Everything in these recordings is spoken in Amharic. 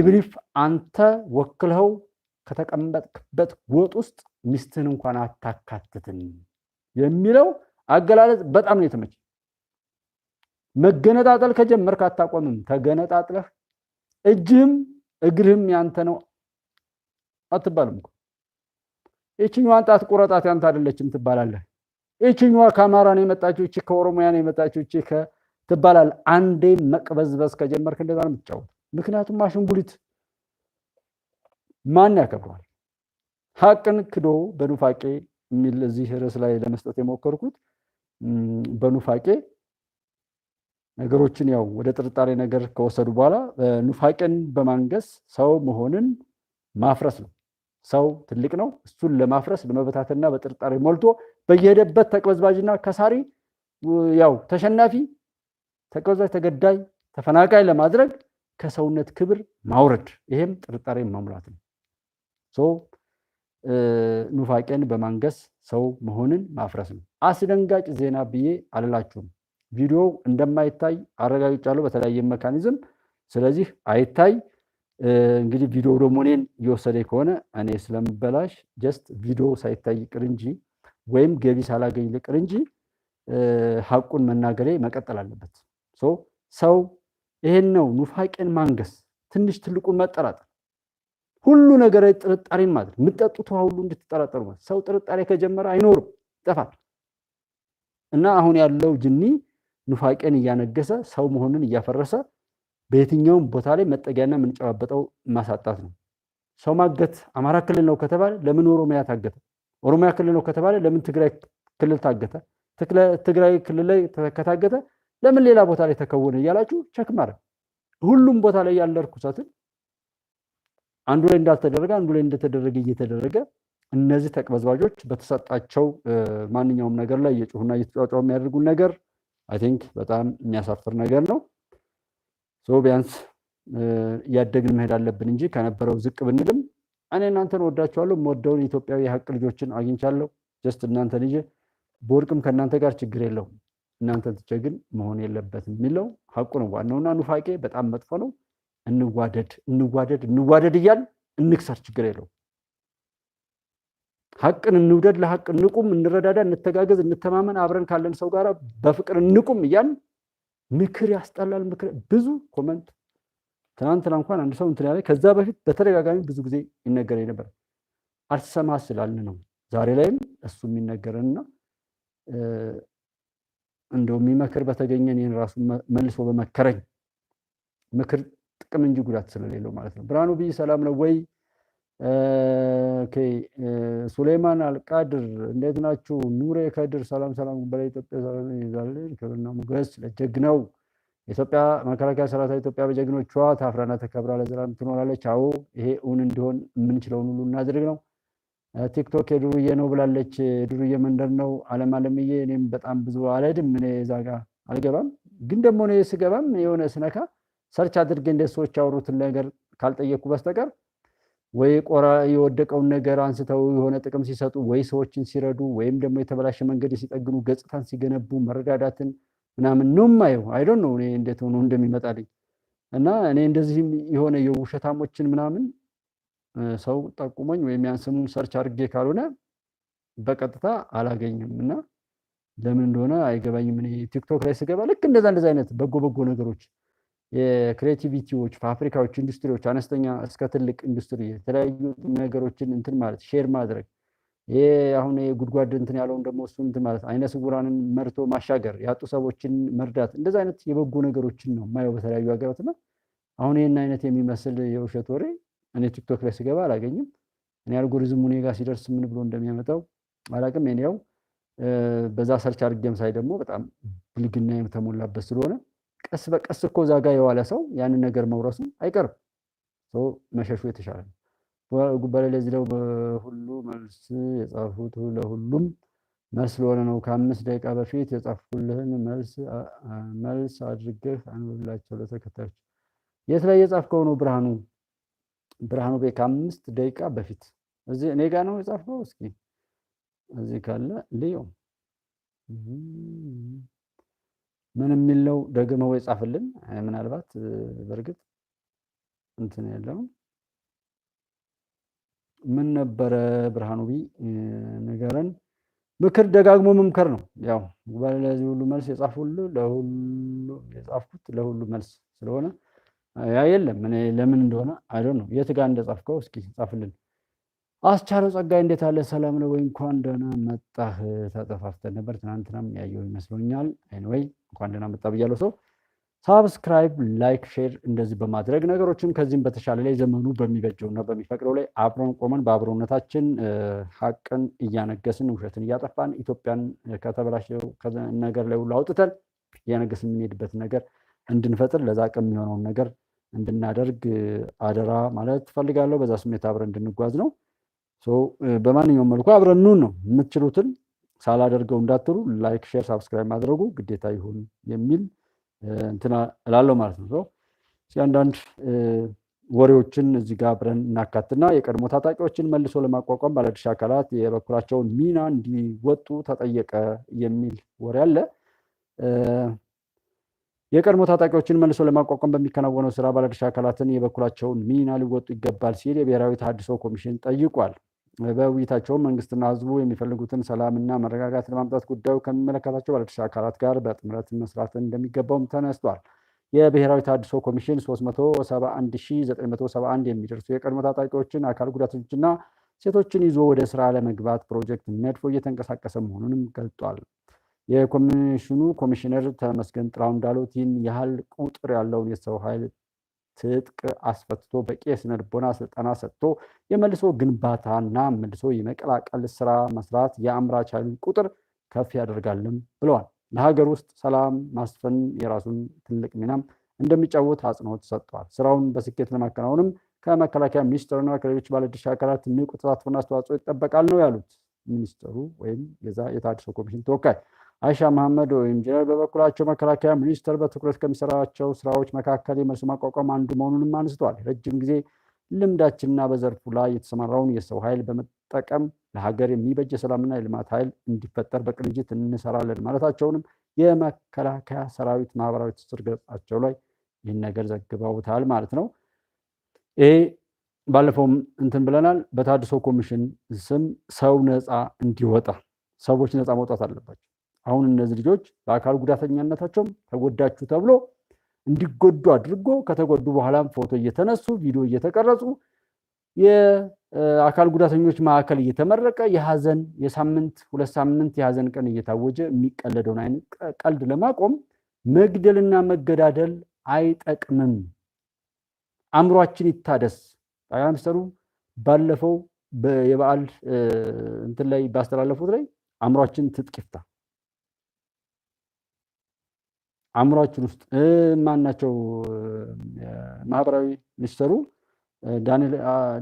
ኢብሪፍ አንተ ወክልኸው ከተቀመጥክበት ጎጥ ውስጥ ሚስትህን እንኳን አታካትትም የሚለው አገላለጽ በጣም ነው የተመቸኝ። መገነጣጠል ከጀመርክ አታቆምም። ተገነጣጥለህ እጅህም እግርህም ያንተ ነው አትባልም እኮ። እቺኛዋን ጣት ቁረጣት ያንተ አይደለችም ትባላለህ። እቺኛዋ ከአማራ ነው የመጣችው፣ እቺ ከኦሮሚያ ነው የመጣችው፣ እቺ ትባላለህ። አንዴ መቅበዝበዝ ከጀመርክ እንደዛ ነው የምትጫወተው። ምክንያቱም አሽንጉሊት ማን ያከብረዋል? ሀቅን ክዶ በኑፋቄ የሚል እዚህ ርዕስ ላይ ለመስጠት የሞከርኩት በኑፋቄ ነገሮችን ያው ወደ ጥርጣሬ ነገር ከወሰዱ በኋላ ኑፋቄን በማንገስ ሰው መሆንን ማፍረስ ነው። ሰው ትልቅ ነው፣ እሱን ለማፍረስ ለመበታተና በጥርጣሬ ሞልቶ በየሄደበት ተቅበዝባዥና ከሳሪ ያው ተሸናፊ፣ ተቅበዝባዥ፣ ተገዳይ፣ ተፈናቃይ ለማድረግ ከሰውነት ክብር ማውረድ፣ ይሄም ጥርጣሬ ማሙላት ነው። ኑፋቄን በማንገስ ሰው መሆንን ማፍረስ ነው። አስደንጋጭ ዜና ብዬ አልላችሁም። ቪዲዮው እንደማይታይ አረጋግጫለሁ በተለያየ ሜካኒዝም። ስለዚህ አይታይ። እንግዲህ ቪዲዮ ደግሞ እኔን እየወሰደ ከሆነ እኔ ስለምበላሽ ጀስት ቪዲዮ ሳይታይ ቅር እንጂ ወይም ገቢ ሳላገኝ ልቅር እንጂ ሀቁን መናገሬ መቀጠል አለበት። ሰው ይሄን ነው ኑፋቄን ማንገስ፣ ትንሽ ትልቁን መጠራጠር፣ ሁሉ ነገር ጥርጣሬን ማድረግ፣ የምትጠጡት ውሃ ሁሉ እንድትጠራጠሩ ማለት። ሰው ጥርጣሬ ከጀመረ አይኖርም፣ ይጠፋል። እና አሁን ያለው ጅኒ ኑፋቄን እያነገሰ ሰው መሆንን እያፈረሰ በየትኛውም ቦታ ላይ መጠጊያና የምንጨባበጠው ማሳጣት ነው። ሰው ማገት አማራ ክልል ነው ከተባለ ለምን ኦሮሚያ ታገተ? ኦሮሚያ ክልል ነው ከተባለ ለምን ትግራይ ክልል ታገተ? ትግራይ ክልል ላይ ከታገተ ለምን ሌላ ቦታ ላይ ተከወነ? እያላችሁ ቸክ ማድረግ። ሁሉም ቦታ ላይ ያለ ርኩሰትን አንዱ ላይ እንዳልተደረገ አንዱ ላይ እንደተደረገ እየተደረገ እነዚህ ተቅበዝባዦች በተሰጣቸው ማንኛውም ነገር ላይ እየጮሁና እየተጫጫው የሚያደርጉን ነገር አይ ቲንክ በጣም የሚያሳፍር ነገር ነው። ቢያንስ እያደግን መሄድ አለብን እንጂ ከነበረው ዝቅ ብንልም እኔ እናንተን ወዳችኋለሁ። የምወደውን የኢትዮጵያዊ የሀቅ ልጆችን አግኝቻለሁ። ጀስት እናንተን ይዤ በወርቅም ከእናንተ ጋር ችግር የለውም። እናንተን ትቼ ግን መሆን የለበትም የሚለው ሀቁ ነው ዋናውና ኑፋቄ በጣም መጥፎ ነው። እንዋደድ እንዋደድ እንዋደድ እያል እንክሰር፣ ችግር የለውም። ሀቅን እንውደድ፣ ለሀቅ እንቁም፣ እንረዳዳ፣ እንተጋገዝ፣ እንተማመን፣ አብረን ካለን ሰው ጋር በፍቅር እንቁም እያል ምክር ያስጠላል። ምክር ብዙ ኮመንት ትናንትና እንኳን አንድ ሰው እንትን ያለ ከዛ በፊት በተደጋጋሚ ብዙ ጊዜ ይነገረኝ ነበር። አልሰማ ስላልን ነው ዛሬ ላይም እሱ የሚነገረንና እንደው የሚመክር በተገኘ እኔን ራሱ መልሶ በመከረኝ ምክር ጥቅም እንጂ ጉዳት ስለሌለው ማለት ነው። ብርሃኑ ብይ ሰላም ነው ወይ? ኦኬ ሱሌማን አልቃድር እንዴት ናችሁ? ኑሬ ከድር ሰላም ሰላም በላይ ኢትዮጵያ ሰላም ይዛልን ክብርና ሞገስ ለጀግናው የኢትዮጵያ መከላከያ ሰራዊት ኢትዮጵያ በጀግኖቿ ታፍራና ተከብራ ለዘላለም ትኖራለች። አዎ ይሄ እውን እንዲሆን የምንችለውን ሁሉ እናድርግ ነው። ቲክቶክ የዱርዬ ነው ብላለች። ዱርዬ መንደር ነው አለምዬ። እኔም በጣም ብዙ አልሄድም፣ እኔ እዛ ጋር አልገባም። ግን ደግሞ እኔ ስገባም የሆነ ስነካ ሰርች አድርጌ እንደ ሰዎች ያወሩትን ነገር ካልጠየቅኩ በስተቀር ወይ ቆራ የወደቀውን ነገር አንስተው የሆነ ጥቅም ሲሰጡ ወይ ሰዎችን ሲረዱ ወይም ደግሞ የተበላሸ መንገድ ሲጠግኑ ገጽታን ሲገነቡ መረዳዳትን ምናምን ነው የማየው። አይ ዶንት ኖ እኔ እንዴት ሆኖ እንደሚመጣልኝ እና እኔ እንደዚህም የሆነ የውሸታሞችን ምናምን ሰው ጠቁሞኝ ወይም ያን ስሙን ሰርች አድርጌ ካልሆነ በቀጥታ አላገኝም እና ለምን እንደሆነ አይገባኝም። እኔ ቲክቶክ ላይ ስገባ ልክ እንደዛ አይነት በጎ ነገሮች የክሬቲቪቲዎች ፋብሪካዎች፣ ኢንዱስትሪዎች አነስተኛ እስከ ትልቅ ኢንዱስትሪ የተለያዩ ነገሮችን እንትን ማለት ሼር ማድረግ ይሄ አሁን የጉድጓድ እንትን ያለውን ደግሞ እሱ እንትን ማለት አይነ ስውራንን መርቶ ማሻገር ያጡ ሰዎችን መርዳት እንደዛ አይነት የበጎ ነገሮችን ነው የማየው በተለያዩ ሀገራትና አሁን ይሄን አይነት የሚመስል የውሸት ወሬ እኔ ቲክቶክ ላይ ስገባ አላገኝም። እኔ አልጎሪዝሙ እኔ ጋር ሲደርስ ምን ብሎ እንደሚያመጣው አላውቅም። እኔው በዛ ሰርች አድርጌም ሳይ ደግሞ በጣም ብልግና የተሞላበት ስለሆነ ቀስ በቀስ እኮ እዛ ጋር የዋለ ሰው ያንን ነገር መውረሱ አይቀርም። መሸሹ የተሻለ ነው። ጉባኤ ለዚህ ነው በሁሉ መልስ የጻፉት ለሁሉም መልስ ስለሆነ ነው። ከ5 ደቂቃ በፊት የጻፍኩልህን መልስ አድርገህ አንብብላቸው ለተከታዮች። የት ላይ የጻፍከው ነው ብርሃኑ? ብርሃኑ ቤ ከ5 ደቂቃ በፊት እዚህ እኔ ጋር ነው የጻፍከው? እስኪ እዚህ ካለ ልየው። ምን የሚል ነው? ደግመው የጻፍልን ምናልባት በእርግጥ እንትን የለውም። ምን ነበረ ብርሃኑ ቢ ነገረን? ምክር ደጋግሞ መምከር ነው። ያው ለዚህ ሁሉ መልስ የጻፉልህ ለሁሉ መልስ ስለሆነ ያ የለም። እኔ ለምን እንደሆነ አይዶን ነው። የት ጋር እንደጻፍከው እስኪ ጻፍልን። አስቻለው ጸጋይ እንዴት አለ? ሰላም ነው ወይ? እንኳን ደህና መጣህ። ተጠፋፍተን ነበር ትናንትናም ያየው ይመስሎኛል። ኤኒዌይ እንኳን ደህና መጣ ብያለሁ። ሰው ሳብስክራይብ፣ ላይክ፣ ሼር እንደዚህ በማድረግ ነገሮችን ከዚህም በተሻለ ላይ ዘመኑ በሚበጀውና በሚፈቅደው ላይ አብረን ቆመን በአብሮነታችን ሀቅን እያነገስን ውሸትን እያጠፋን ኢትዮጵያን ከተበላሸው ነገር ላይ ሁሉ አውጥተን እያነገስን የምንሄድበት ነገር እንድንፈጥር ለዛ አቅም የሚሆነውን ነገር እንድናደርግ አደራ ማለት ትፈልጋለሁ። በዛ ስሜት አብረን እንድንጓዝ ነው። በማንኛውም መልኩ አብረን ኑን ነው። የምትችሉትን ሳላደርገው እንዳትሉ ላይክ፣ ሼር፣ ሳብስክራይብ ማድረጉ ግዴታ ይሁን የሚል እንትና እላለሁ ማለት ነው። አንዳንድ ወሬዎችን እዚህ ጋር አብረን እናካትና የቀድሞ ታጣቂዎችን መልሶ ለማቋቋም ባለድርሻ አካላት የበኩላቸውን ሚና እንዲወጡ ተጠየቀ የሚል ወሬ አለ። የቀድሞ ታጣቂዎችን መልሶ ለማቋቋም በሚከናወነው ስራ ባለድርሻ አካላትን የበኩላቸውን ሚና ሊወጡ ይገባል ሲል የብሔራዊ ተሃድሶ ኮሚሽን ጠይቋል። በውይይታቸውም መንግስትና ህዝቡ የሚፈልጉትን ሰላምና መረጋጋት ለማምጣት ጉዳዩ ከሚመለከታቸው ባለድርሻ አካላት ጋር በጥምረት መስራት እንደሚገባውም ተነስቷል። የብሔራዊ ተሃድሶ ኮሚሽን 371971 የሚደርሱ የቀድሞ ታጣቂዎችን፣ አካል ጉዳተኞችና ሴቶችን ይዞ ወደ ስራ ለመግባት ፕሮጀክት ነድፎ እየተንቀሳቀሰ መሆኑንም ገልጧል። የኮሚሽኑ ኮሚሽነር ተመስገን ጥላሁን እንዳሉት ይህን ያህል ቁጥር ያለውን የሰው ኃይል ትጥቅ አስፈትቶ በቂ የስነ ልቦና ስልጠና ሰጥቶ የመልሶ ግንባታና መልሶ የመቀላቀል ስራ መስራት የአምራች ኃይሉን ቁጥር ከፍ ያደርጋልም ብለዋል። ለሀገር ውስጥ ሰላም ማስፈን የራሱን ትልቅ ሚናም እንደሚጫወት አጽንኦት ሰጥተዋል። ስራውን በስኬት ለማከናወንም ከመከላከያ ሚኒስቴርና ከሌሎች ባለድርሻ አካላት ንቁ ተሳትፎና አስተዋጽኦ ይጠበቃል ነው ያሉት ሚኒስትሩ ወይም የዛ የተሃድሶ ኮሚሽን ተወካይ አይሻ መሐመድ ወይም ጀነራል በበኩላቸው መከላከያ ሚኒስቴር በትኩረት ከሚሰራቸው ስራዎች መካከል የመልሶ ማቋቋም አንዱ መሆኑንም አንስተዋል። ረጅም ጊዜ ልምዳችንና በዘርፉ ላይ የተሰማራውን የሰው ኃይል በመጠቀም ለሀገር የሚበጅ የሰላምና የልማት ኃይል እንዲፈጠር በቅንጅት እንሰራለን ማለታቸውንም የመከላከያ ሰራዊት ማህበራዊ ትስስር ገጻቸው ላይ ይህን ነገር ዘግበውታል ማለት ነው። ይሄ ባለፈውም እንትን ብለናል። በተሃድሶ ኮሚሽን ስም ሰው ነፃ እንዲወጣ ሰዎች ነፃ መውጣት አለባቸው። አሁን እነዚህ ልጆች በአካል ጉዳተኛነታቸውም ተጎዳችሁ ተብሎ እንዲጎዱ አድርጎ ከተጎዱ በኋላም ፎቶ እየተነሱ ቪዲዮ እየተቀረጹ የአካል ጉዳተኞች ማዕከል እየተመረቀ የሀዘን የሳምንት 2 ሳምንት የሀዘን ቀን እየታወጀ የሚቀለደውን አይነት ቀልድ ለማቆም መግደልና መገዳደል አይጠቅምም። አእምሯችን ይታደስ። ጠቅላይ ሚኒስትሩ ባለፈው የበዓል እንትን ላይ ባስተላለፉት ላይ አእምሯችን ትጥቅ ይፍታ። አእምሯችን ውስጥ ማናቸው ማህበራዊ ሚኒስትሩ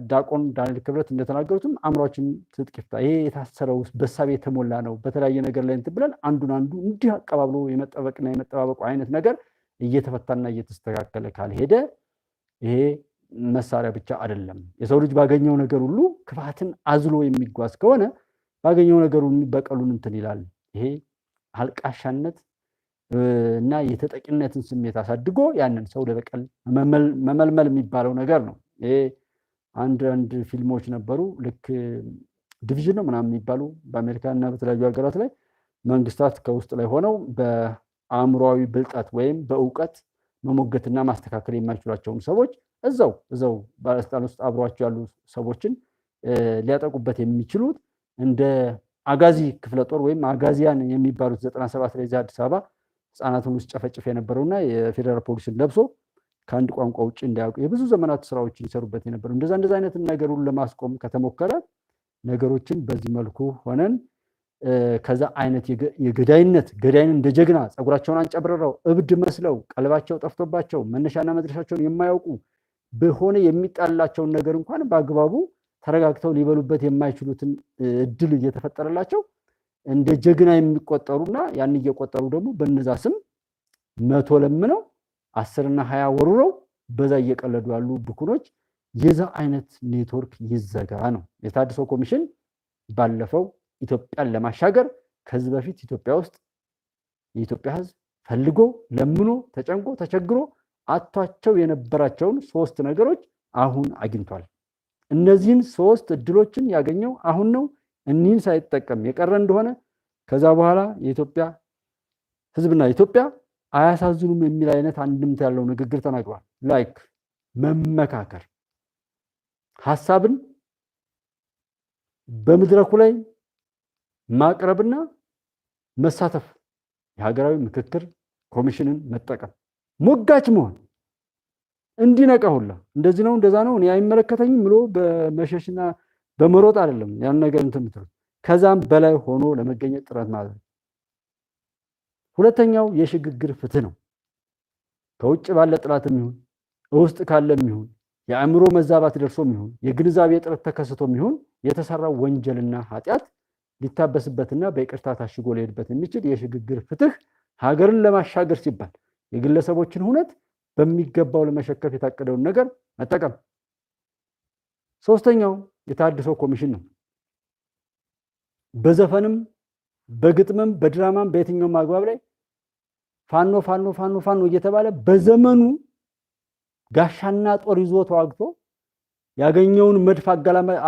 ዲያቆን ዳንኤል ክብረት እንደተናገሩትም አእምሯችን ትጥቅ ይፍታ። ይሄ የታሰረው በሳቤ የተሞላ ነው። በተለያየ ነገር ላይ እንትን ብለን አንዱን አንዱ እንዲህ አቀባብሎ የመጠበቅና የመጠባበቁ አይነት ነገር እየተፈታና እየተስተካከለ ካልሄደ ይሄ መሳሪያ ብቻ አይደለም። የሰው ልጅ ባገኘው ነገር ሁሉ ክፋትን አዝሎ የሚጓዝ ከሆነ ባገኘው ነገር ሁሉ በቀሉን እንትን ይላል። ይሄ አልቃሻነት እና የተጠቂነትን ስሜት አሳድጎ ያንን ሰው ለበቀል መመልመል የሚባለው ነገር ነው። ይሄ አንድ ፊልሞች ነበሩ፣ ልክ ዲቪዥን ነው ምናምን የሚባሉ በአሜሪካ እና በተለያዩ ሀገራት ላይ መንግስታት ከውስጥ ላይ ሆነው በአእምሯዊ ብልጠት ወይም በእውቀት መሞገትና ማስተካከል የማይችሏቸውን ሰዎች እዛው ባለስልጣን ውስጥ አብሯቸው ያሉ ሰዎችን ሊያጠቁበት የሚችሉት እንደ አጋዚ ክፍለ ጦር ወይም አጋዚያን የሚባሉት 97 ላይ እዚህ አዲስ አበባ ህፃናትን ውስጥ ጨፈጭፍ የነበረውና የፌዴራል ፖሊስን ለብሶ ከአንድ ቋንቋ ውጭ እንዳያውቁ የብዙ ዘመናት ስራዎችን ይሰሩበት የነበረው እንደዛ አይነት ነገሩን ለማስቆም ከተሞከረ ነገሮችን በዚህ መልኩ ሆነን ከዛ አይነት የገዳይነት ገዳይን እንደ ጀግና ጸጉራቸውን አንጨብረው እብድ መስለው ቀልባቸው ጠፍቶባቸው መነሻና መድረሻቸውን የማያውቁ በሆነ የሚጣላቸውን ነገር እንኳን በአግባቡ ተረጋግተው ሊበሉበት የማይችሉትን እድል እየተፈጠረላቸው እንደ ጀግና የሚቆጠሩና ያን እየቆጠሩ ደግሞ በነዛ ስም 100 ለምነው 10 እና 20 ወሩረው በዛ እየቀለዱ ያሉ ብኩኖች የዛ አይነት ኔትወርክ ይዘጋ ነው። የተሃድሶ ኮሚሽን ባለፈው ኢትዮጵያን ለማሻገር ከዚህ በፊት ኢትዮጵያ ውስጥ የኢትዮጵያ ህዝብ ፈልጎ ለምኖ ተጨንቆ ተቸግሮ አጥቷቸው የነበራቸውን 3 ነገሮች አሁን አግኝቷል። እነዚህን 3 እድሎችን ያገኘው አሁን ነው። እኒህን ሳይጠቀም የቀረ እንደሆነ ከዛ በኋላ የኢትዮጵያ ህዝብና ኢትዮጵያ አያሳዝኑም የሚል አይነት አንድምታ ያለው ንግግር ተናግሯል። ላይክ መመካከር፣ ሐሳብን በመድረኩ ላይ ማቅረብና መሳተፍ፣ የሀገራዊ ምክክር ኮሚሽንን መጠቀም፣ ሞጋች መሆን፣ እንዲነቃ ሁላ እንደዚህ ነው እንደዛ ነው እኔ አይመለከተኝም ብሎ በመሸሽና በመሮጥ አይደለም ያን ነገር እንትን የምትሉት ከዛም በላይ ሆኖ ለመገኘት ጥረት ማድረግ። ሁለተኛው የሽግግር ፍትህ ነው። ከውጭ ባለ ጥላትም ይሁን ውስጥ ካለም ይሁን የአእምሮ መዛባት ደርሶም ይሁን የግንዛቤ ጥረት ተከስቶም ይሁን የተሰራው ወንጀልና ኃጢአት ሊታበስበትና በይቅርታ ታሽጎ ሊሄድበት የሚችል የሽግግር ፍትህ ሀገርን ለማሻገር ሲባል የግለሰቦችን ሁነት በሚገባው ለመሸከፍ የታቀደውን ነገር መጠቀም። ሶስተኛው የታድሶ ኮሚሽን ነው። በዘፈንም በግጥምም በድራማም በየትኛውም አግባብ ላይ ፋኖ ፋኖ ፋኖ ፋኖ እየተባለ በዘመኑ ጋሻና ጦር ይዞ ተዋግቶ ያገኘውን መድፍ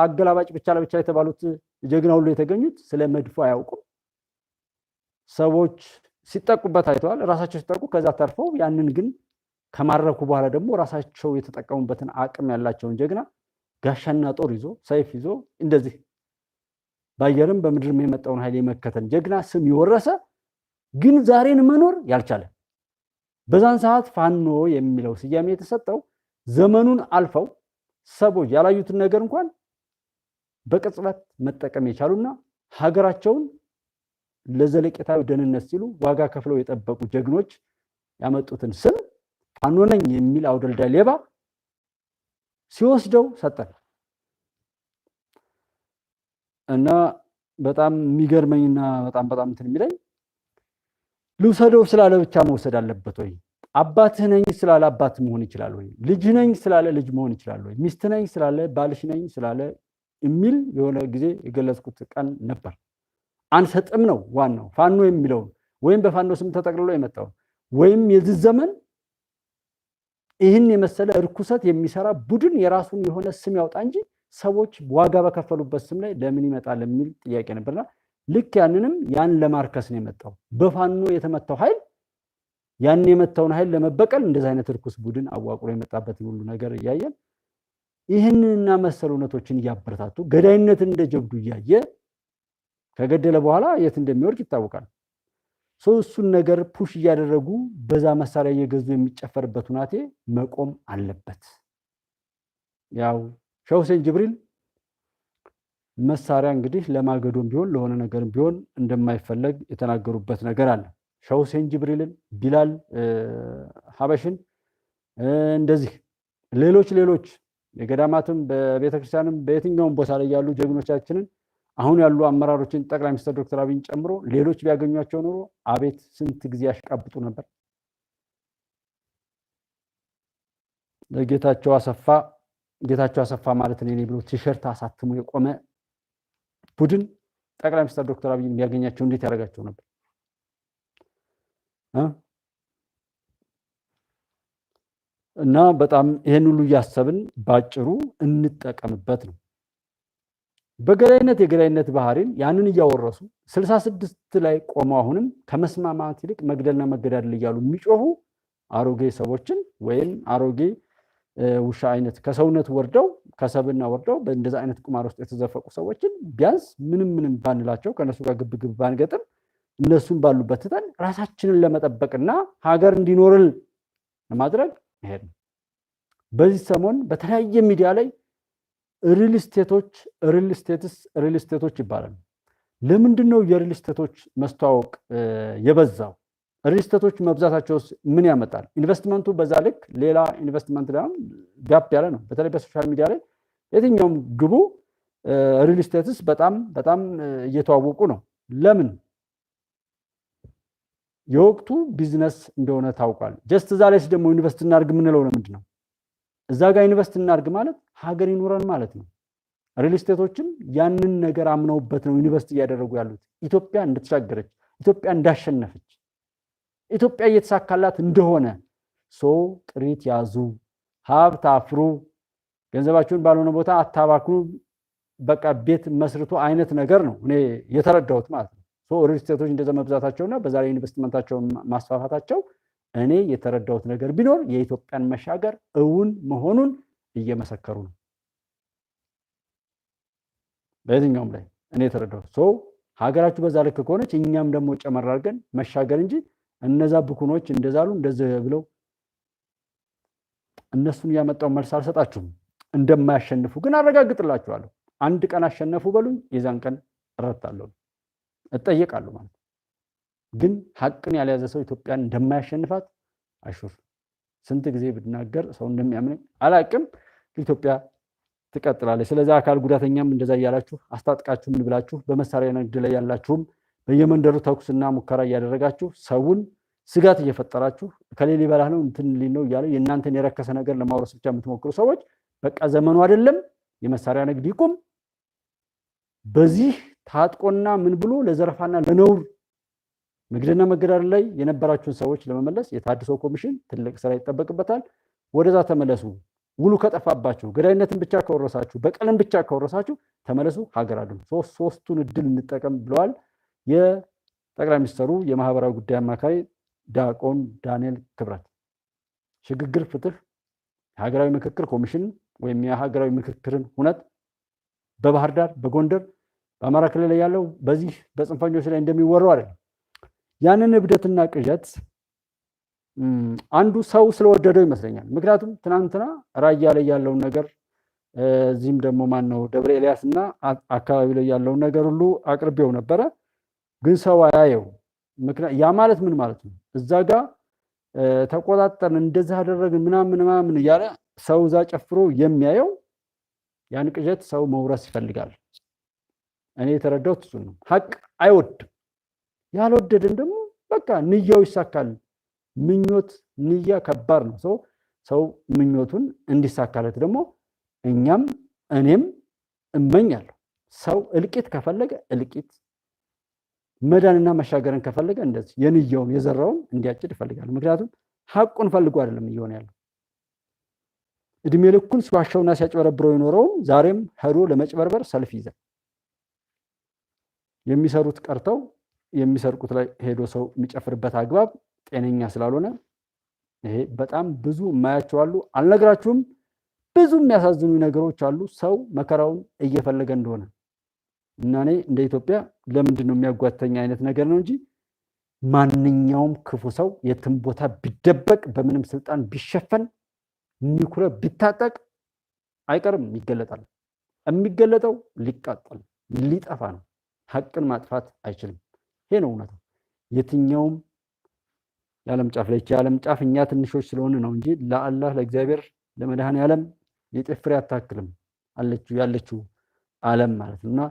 አገላባጭ ብቻ ለብቻ የተባሉት ጀግና ሁሉ የተገኙት ስለ መድፉ አያውቁም። ሰዎች ሲጠቁበት አይተዋል፣ ራሳቸው ሲጠቁ ከዛ ተርፈው ያንን ግን ከማረኩ በኋላ ደግሞ ራሳቸው የተጠቀሙበትን አቅም ያላቸውን ጀግና ጋሻና ጦር ይዞ ሰይፍ ይዞ እንደዚህ ባየርም በምድርም የመጣውን ኃይል የመከተን ጀግና ስም የወረሰ ግን ዛሬን መኖር ያልቻለ በዛን ሰዓት ፋኖ የሚለው ስያሜ የተሰጠው ዘመኑን አልፈው ሰዎች ያላዩትን ነገር እንኳን በቅጽበት መጠቀም የቻሉና ሀገራቸውን ለዘለቄታዊ ደህንነት ሲሉ ዋጋ ከፍለው የጠበቁ ጀግኖች ያመጡትን ስም ፋኖ ነኝ የሚል አውደልዳይ ሌባ ሲወስደው ሰጠን እና በጣም የሚገርመኝና በጣም እንትን የሚለኝ ልውሰደው ስላለ ብቻ መውሰድ አለበት ወይ? አባትህ ነኝ ስላለ አባት መሆን ይችላል ወይ? ልጅ ነኝ ስላለ ልጅ መሆን ይችላል ወይ? ሚስት ነኝ ስላለ ባልሽ ነኝ ስላለ የሚል የሆነ ጊዜ የገለጽኩት ቀን ነበር። አንሰጥም ነው ዋናው። ፋኖ የሚለውን ወይም በፋኖ ስም ተጠቅልሎ የመጣው ወይም የዚህ ዘመን ይህን የመሰለ እርኩሰት የሚሰራ ቡድን የራሱን የሆነ ስም ያውጣ እንጂ ሰዎች ዋጋ በከፈሉበት ስም ላይ ለምን ይመጣል የሚል ጥያቄ ነበርና ልክ ያንንም ያን ለማርከስ ነው የመጣው። በፋኖ የተመታው ኃይል ያን የመታውን ኃይል ለመበቀል እንደዚህ አይነት እርኩስ ቡድን አዋቅሮ የመጣበትን ሁሉ ነገር እያየን ይህንንና መሰል እውነቶችን እያበረታቱ ገዳይነትን እንደ ጀብዱ እያየ ከገደለ በኋላ የት እንደሚወርቅ ይታወቃል። እሱን ነገር ፑሽ እያደረጉ በዛ መሳሪያ እየገዙ የሚጨፈርበት ሁናቴ መቆም አለበት። ያው ሼህ ሁሴን ጅብሪል መሳሪያ እንግዲህ ለማገዶም ቢሆን ለሆነ ነገርም ቢሆን እንደማይፈለግ የተናገሩበት ነገር አለ። ሼህ ሁሴን ጅብሪልን፣ ቢላል ሀበሽን እንደዚህ ሌሎች የገዳማትም በቤተክርስቲያንም በየትኛውም ቦታ ላይ ያሉ ጀግኖቻችንን አሁን ያሉ አመራሮችን ጠቅላይ ሚኒስትር ዶክተር አብይን ጨምሮ ሌሎች ቢያገኟቸው ኖሮ አቤት ስንት ጊዜ ያሽቃብጡ ነበር። ጌታቸው አሰፋ ማለት ነው ብሎ ቲሸርት አሳትሞ የቆመ ቡድን ጠቅላይ ሚኒስትር ዶክተር አብይን ቢያገኛቸው እንዴት ያደርጋቸው ነበር? እና በጣም ይሄን ሁሉ እያሰብን ባጭሩ እንጠቀምበት ነው። የገዳይነት ባህሪን ያንን እያወረሱ 66 ላይ ቆመው አሁንም ከመስማማት ይልቅ መግደልና መገዳደል እያሉ የሚጮሁ አሮጌ ሰዎችን ወይም አሮጌ ውሻ አይነት ከሰውነት ወርደው ከሰብና ወርደው በእንደዛ አይነት ቁማር ውስጥ የተዘፈቁ ሰዎችን ቢያንስ ምንም ባንላቸው ከነሱ ጋር ግብግብ ባንገጥም እነሱን ባሉበት ትተን ራሳችንን ለመጠበቅና ሀገር እንዲኖርል ለማድረግ መሄድ ነው። በዚህ ሰሞን በተለያየ ሚዲያ ላይ ሪል ስቴቶች ይባላል። ለምንድን ነው የሪል ስቴቶች መስተዋወቅ የበዛው? ሪል ስቴቶች መብዛታቸውስ ምን ያመጣል? ኢንቨስትመንቱ በዛ ልክ ሌላ ኢንቨስትመንት ላይ ጋፕ ያለ ነው። በተለይ በሶሻል ሚዲያ ላይ የትኛውም ግቡ ሪል ስቴትስ በጣም እየተዋወቁ ነው። ለምን? የወቅቱ ቢዝነስ እንደሆነ ታውቋል። ጀስት እዛ ላይ ደግሞ ኢንቨስት እናርግ የምንለው ለምንድን ነው? እዛ ጋር ኢንቨስት እናርግ ማለት ሀገር ይኖረን ማለት ነው። ሪል ስቴቶችም ያንን ነገር አምነውበት ነው ኢንቨስት እያደረጉ ያሉት። ኢትዮጵያ እንደተሻገረች፣ ኢትዮጵያ እንዳሸነፈች፣ ኢትዮጵያ እየተሳካላት እንደሆነ ጥሪት ያዙ፣ ሀብት አፍሩ፣ ገንዘባችሁን ባልሆነ ቦታ አታባክኑ፣ በቃ ቤት መስርቱ አይነት ነገር ነው እኔ የተረዳሁት ማለት ነው። ሪል ስቴቶች እንደዛ መብዛታቸውና በዛ ላይ ኢንቨስትመንታቸውን ማስፋፋታቸው እኔ የተረዳሁት ነገር ቢኖር የኢትዮጵያን መሻገር እውን መሆኑን እየመሰከሩ ነው። በየትኛውም ላይ እኔ የተረዳሁት ሀገራችሁ በዛ ልክ ከሆነች እኛም ደግሞ ጨመር አድርገን መሻገር እንጂ እነዛ ብኩኖች እንደዛሉ እንደዚህ ብለው እነሱን ያመጣው መልስ አልሰጣችሁም። እንደማያሸንፉ ግን አረጋግጥላችኋለሁ። አንድ ቀን አሸነፉ በሉኝ፣ የዛን ቀን እረታለሁ፣ እጠየቃለሁ ማለት ግን ሀቅን ያልያዘ ሰው ኢትዮጵያን እንደማያሸንፋት አሹር ስንት ጊዜ ብናገር ሰው እንደሚያምነኝ አላቅም። ኢትዮጵያ ትቀጥላለች። ስለዚህ አካል ጉዳተኛም እንደዛ እያላችሁ አስታጥቃችሁ ምን ብላችሁ በመሳሪያ ንግድ ላይ ያላችሁም በየመንደሩ ተኩስና ሙከራ እያደረጋችሁ ሰውን ስጋት እየፈጠራችሁ ከሌሊ በላህ ነው እንትን ነው እያለ የእናንተን የረከሰ ነገር ለማውረስ ብቻ የምትሞክሩ ሰዎች በቃ ዘመኑ አይደለም። የመሳሪያ ንግድ ይቁም። በዚህ ታጥቆና ምን ብሎ ለዘረፋና ለነውር ንግድና መገዳደል ላይ የነበራችሁን ሰዎች ለመመለስ የታድሶ ኮሚሽን ትልቅ ስራ ይጠበቅበታል። ወደዛ ተመለሱ። ውሉ ከጠፋባችሁ፣ ገዳይነትን ብቻ ከወረሳችሁ፣ በቀለም ብቻ ከወረሳችሁ ተመለሱ፣ ሀገር አድኑ። ሶስቱን እድል እንጠቀም ብለዋል የጠቅላይ ሚኒስትሩ የማህበራዊ ጉዳይ አማካሪ ዲያቆን ዳንኤል ክብረት። ሽግግር ፍትህ የሀገራዊ ምክክር ኮሚሽን ወይም የሀገራዊ ምክክርን ሁነት በባህር ዳር፣ በጎንደር፣ በአማራ ክልል ላይ ያለው በዚህ በጽንፈኞች ላይ እንደሚወራው አይደለም። ያንን እብደትና ቅዠት አንዱ ሰው ስለወደደው ይመስለኛል። ምክንያቱም ትናንትና ራያ ላይ ያለውን ነገር እዚህም ደግሞ ማነው ደብረ ኤልያስ እና አካባቢ ላይ ያለውን ነገር ሁሉ አቅርቤው ነበረ። ግን ሰው አያየው። ያ ማለት ምን ማለት ነው? እዛ ጋር ተቆጣጠርን እንደዛ አደረግን ምናምን እያለ ሰው እዛ ጨፍሮ የሚያየው ያን ቅዠት ሰው መውረስ ይፈልጋል። እኔ የተረዳሁት እሱ ነው። ሀቅ አይወድም። ያልወደደን ደግሞ በቃ ንያው ይሳካል። ምኞት ንያ ከባድ ነው። ሰው ምኞቱን እንዲሳካለት ደግሞ እኔም እመኛለሁ። ሰው እልቂት ከፈለገ እልቂት፣ መዳንና መሻገርን ከፈለገ እንደዚህ የንያውን የዘራውን እንዲያጭድ ይፈልጋል። ምክንያቱም ሀቁን ፈልጎ አይደለም እየሆነ ያለው። እድሜ ልኩን ሲዋሻውና ሲያጭበረብረው የኖረውም ዛሬም ሄዶ ለመጭበርበር ሰልፍ ይዘን የሚሰሩት ቀርተው የሚሰርቁት ላይ ሄዶ ሰው የሚጨፍርበት አግባብ ጤነኛ ስላልሆነ ይሄ በጣም ብዙ የማያቸው አሉ። አልነግራችሁም። ብዙ የሚያሳዝኑ ነገሮች አሉ። ሰው መከራውን እየፈለገ እንደሆነ እና እኔ እንደ ኢትዮጵያ ለምንድን ነው የሚያጓተኝ አይነት ነገር ነው እንጂ ማንኛውም ክፉ ሰው የትም ቦታ ቢደበቅ በምንም ስልጣን ቢሸፈን ኒኩለ ቢታጠቅ አይቀርም፣ ይገለጣል። የሚገለጠው ሊቃጠል ሊጠፋ ነው። ሀቅን ማጥፋት አይችልም። ይሄ ነው እውነታው። የትኛውም የዓለም ጫፍ ላይ የዓለም ጫፍ እኛ ትንሾች ስለሆነ ነው እንጂ ለአላህ ለእግዚአብሔር ለመድኃኔዓለም የጤፍ ፍሬ አታክልም ያለችው ዓለም ማለት ነው። እና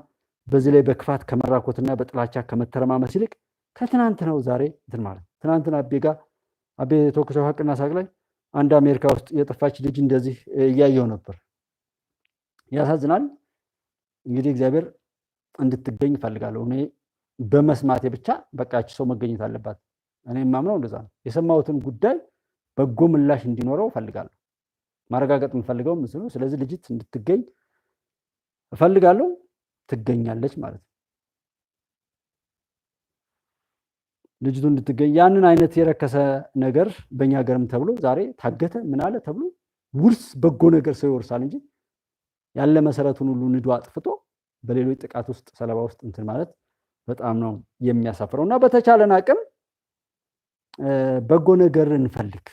በዚህ ላይ በክፋት ከመራኮትና በጥላቻ ከመተረማመስ ይልቅ ከትናንት ነው ዛሬ እንትን ማለት ትናንትና አቤ ቶክሾው ሀቅና ሳቅ ላይ አንድ አሜሪካ ውስጥ የጠፋች ልጅ እንደዚህ እያየው ነበር። ያሳዝናል። እንግዲህ እግዚአብሔር እንድትገኝ እፈልጋለሁ። እኔ በመስማቴ ብቻ በቃች ሰው መገኘት አለባት። እኔ የማምነው እንደዛ ነው። የሰማሁትን ጉዳይ በጎ ምላሽ እንዲኖረው እፈልጋለሁ። ማረጋገጥ የምፈልገው ምስሉ። ስለዚህ ልጅት እንድትገኝ እፈልጋለሁ። ትገኛለች ማለት ነው። ልጅቱ እንድትገኝ ያንን አይነት የረከሰ ነገር በእኛ ሀገርም ተብሎ ዛሬ ታገተ ምን አለ ተብሎ ውርስ በጎ ነገር ሰው ይወርሳል እንጂ ያለ መሰረቱን ሁሉ ንዶ አጥፍቶ በሌሎች ጥቃት ውስጥ ሰለባ ውስጥ እንትን ማለት በጣም ነው የሚያሳፍረው። እና በተቻለን አቅም በጎ ነገር እንፈልግ።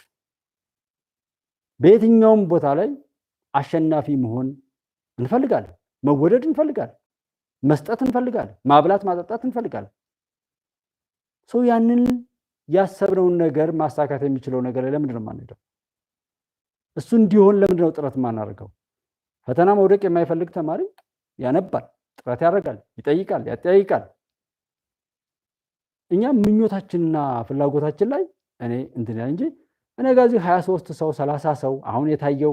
በየትኛውም ቦታ ላይ አሸናፊ መሆን እንፈልጋለን፣ መወደድ እንፈልጋለን፣ መስጠት እንፈልጋለን፣ ማብላት ማጠጣት እንፈልጋለን። ሰው ያንን ያሰብነውን ነገር ማሳካት የሚችለው ነገር ለምንድን ነው የማንሄደው? እሱ እንዲሆን ለምንድን ነው ጥረት የማናደርገው? ፈተና መውደቅ የማይፈልግ ተማሪ ያነባል፣ ጥረት ያደርጋል፣ ይጠይቃል፣ ያጠያይቃል። እኛ ምኞታችንና ፍላጎታችን ላይ እኔ እንትን እንጂ እኔ ጋዚ 23 ሰው 30 ሰው አሁን የታየው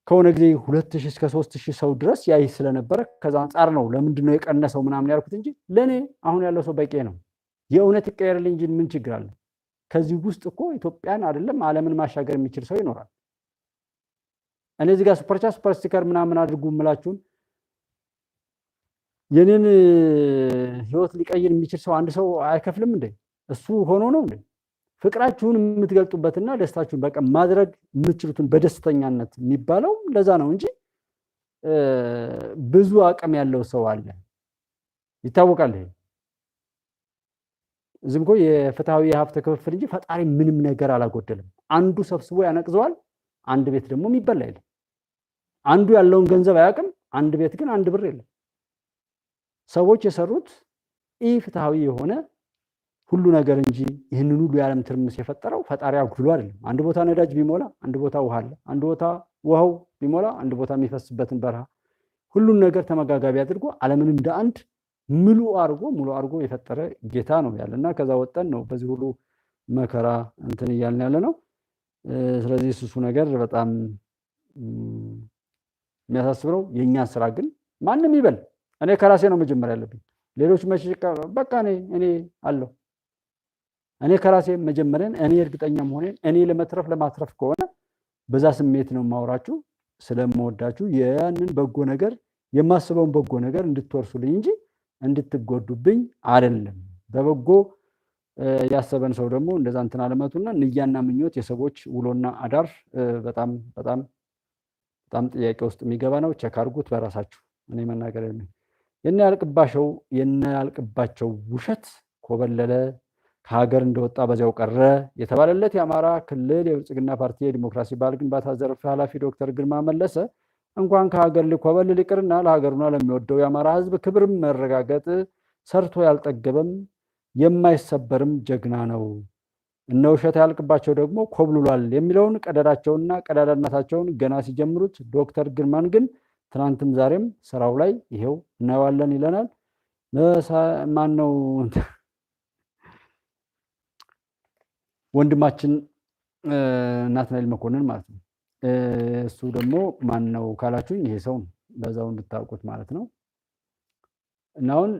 ከሆነ ጊዜ 2000 እስከ 3000 ሰው ድረስ ያይ ስለነበረ ከዛ አንፃር ነው ለምንድን ነው የቀነሰው ምናምን ያልኩት እንጂ ለኔ አሁን ያለው ሰው በቂ ነው። የእውነት ይቀየርልኝ እንጂ ምን ችግር አለ? ከዚህ ውስጥ እኮ ኢትዮጵያን አይደለም ዓለምን ማሻገር የሚችል ሰው ይኖራል። እኔ እዚህ ጋር ሱፐር ቻት ሱፐር ስቲከር ምናምን አድርጉ ምላችሁን የኔን ህይወት ሊቀይር የሚችል ሰው አንድ ሰው አይከፍልም እንዴ? እሱ ሆኖ ነው እንዴ? ፍቅራችሁን የምትገልጡበትና ደስታችሁን በቃ ማድረግ የምትችሉትን በደስተኛነት የሚባለው ለዛ ነው እንጂ ብዙ አቅም ያለው ሰው አለ ይታወቃል። ይሄ ዝም ብሎ የፍትሃዊ የሀብት ክፍፍል እንጂ ፈጣሪ ምንም ነገር አላጎደለም። አንዱ ሰብስቦ ያነቅዘዋል፣ አንድ ቤት ደግሞ የሚበላ የለም። አንዱ ያለውን ገንዘብ አያውቅም፣ አንድ ቤት ግን አንድ ብር የለም። ሰዎች የሰሩት ኢፍትሃዊ የሆነ ሁሉ ነገር እንጂ ይህንን ሁሉ የዓለም ትርምስ የፈጠረው ፈጣሪ አጉድሎ አይደለም። አንድ ቦታ ነዳጅ ቢሞላ አንድ ቦታ ውሃ አለ፣ አንድ ቦታ ውሃው ቢሞላ አንድ ቦታ የሚፈስበትን በረሃ ሁሉን ነገር ተመጋጋቢ አድርጎ ዓለምን እንደ አንድ ሙሉ አድርጎ የፈጠረ ጌታ ነው ያለና ከዛ ወጣን ነው በዚህ ሁሉ መከራ እንትን እያልን ያለ ነው። ስለዚህ እሱ ነገር በጣም የሚያሳስበው የኛ ስራ ግን ማንም ይበል እኔ ከራሴ ነው መጀመር ያለብኝ። ሌሎች መሽቃ በቃ እኔ አለው እኔ ከራሴ መጀመሪያን እኔ እርግጠኛ መሆኔን እኔ ለማትረፍ ከሆነ በዛ ስሜት ነው ማውራችሁ ስለምወዳችሁ ያንን በጎ ነገር የማስበውን በጎ ነገር እንድትወርሱልኝ እንጂ እንድትጎዱብኝ አይደለም። በበጎ ያሰበን ሰው ደግሞ እንደዛ እንትን አለመቱና ንያና ምኞት የሰዎች ውሎና አዳር በጣም በጣም በጣም ጥያቄ ውስጥ የሚገባ ነው። ቼክ አድርጉት በራሳችሁ። እኔ መናገር የነ ያልቅባቸው ውሸት ኮበለለ ከሀገር እንደወጣ በዚያው ቀረ የተባለለት የአማራ ክልል የብልጽግና ፓርቲ የዲሞክራሲ ባህል ግንባታ ዘርፍ ኃላፊ ዶክተር ግርማ መለሰ እንኳን ከሀገር ሊኮበልል ይቅርና ለሀገሩና ለሚወደው የአማራ ሕዝብ ክብር መረጋገጥ ሰርቶ ያልጠገበም የማይሰበርም ጀግና ነው። እነ ውሸት ያልቅባቸው ደግሞ ኮብልሏል የሚለውን ቀዳዳቸውና ቀዳዳነታቸውን ገና ሲጀምሩት ዶክተር ግርማን ግን ትናንትም ዛሬም ስራው ላይ ይሄው እናየዋለን ይለናል። ማን ነው ወንድማችን ናትናኤል መኮንን ማለት ነው። እሱ ደግሞ ማን ነው ካላችሁኝ ይሄ ሰው ነው፣ በዛው እንድታውቁት ማለት ነው። እና አሁን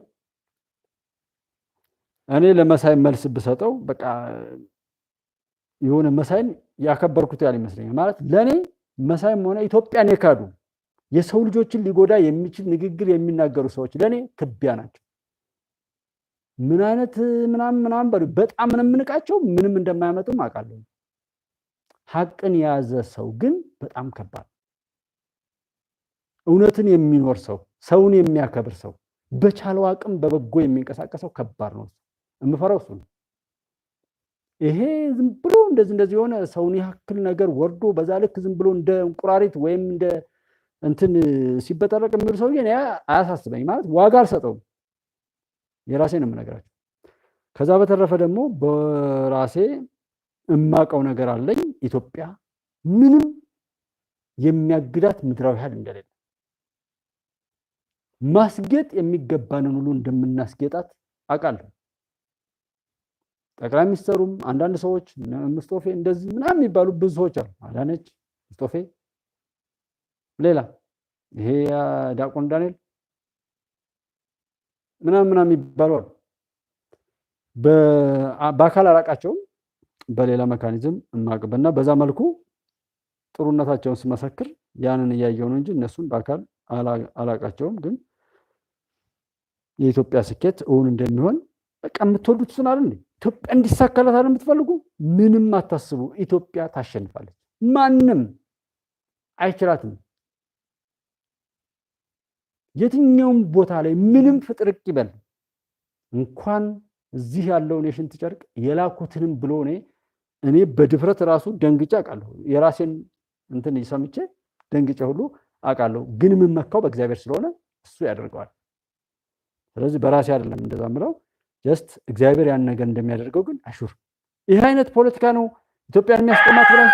እኔ ለመሳይ መልስ ብሰጠው በቃ የሆነ መሳይን ያከበርኩት ያለ ይመስለኛል። ማለት ለኔ መሳይም ሆነ ኢትዮጵያን የካዱ የሰው ልጆችን ሊጎዳ የሚችል ንግግር የሚናገሩ ሰዎች ለኔ ትቢያ ናቸው። ምን አይነት ምናምን በሉ በጣም ምንምንቃቸው ምንም እንደማያመጡም አውቃለሁ። ሐቅን የያዘ ሰው ግን በጣም ከባድ፣ እውነትን የሚኖር ሰው፣ ሰውን የሚያከብር ሰው፣ በቻለው አቅም በበጎ የሚንቀሳቀሰው ከባድ ነው። የምፈራው እሱ ነው። ይሄ ዝም ብሎ እንደዚህ የሆነ ሰውን ያክል ነገር ወርዶ በዛ ልክ ዝም ብሎ እንደ እንቁራሪት ወይም እንደ እንትን ሲበጠረቅ የሚሉ ሰውዬ እኔ አያሳስበኝ። ማለት ዋጋ አልሰጠውም። የራሴ ነው የምነግራችሁ። ከዛ በተረፈ ደግሞ በራሴ እማቀው ነገር አለኝ። ኢትዮጵያ ምንም የሚያግዳት ምድራዊ ኃይል እንደሌለ ማስጌጥ የሚገባንን ሁሉ እንደምናስጌጣት አውቃለሁ። ጠቅላይ ሚኒስትሩም አንዳንድ ሰዎች ሙስጦፌ እንደዚህ ምናምን የሚባሉ ብዙ ሰዎች አሉ። አዳነች፣ ሙስጦፌ፣ ሌላ ይሄ ዲያቆን ዳንኤል ምናምን የሚባሉ አሉ። በአካል አላቃቸውም፣ በሌላ ሜካኒዝም እናቀበና በዛ መልኩ ጥሩነታቸውን ስመሰክር ያንን እያየው ነው እንጂ እነሱን በአካል አላቃቸውም። ግን የኢትዮጵያ ስኬት እውን እንደሚሆን በቃ የምትወዱት እሱን አይደል? ኢትዮጵያ እንዲሳካላት አይደል የምትፈልጉ? ምንም አታስቡ። ኢትዮጵያ ታሸንፋለች። ማንም አይችላትም። የትኛውም ቦታ ላይ ምንም ፍጥርቅ ይበል እንኳን እዚህ ያለውን የሽንት ጨርቅ የላኩትንም ብሎ እኔ በድፍረት ራሱ ደንግጬ አውቃለሁ። የራሴን እንትን ሰምቼ ደንግጬ ሁሉ አውቃለሁ። ግን የምመካው በእግዚአብሔር ስለሆነ እሱ ያደርገዋል። ስለዚህ በራሴ አይደለም እንደዛ ምለው፣ ጀስት እግዚአብሔር ያን ነገር እንደሚያደርገው ግን አሹር። ይሄ አይነት ፖለቲካ ነው ኢትዮጵያን የሚያስቆማት ብለን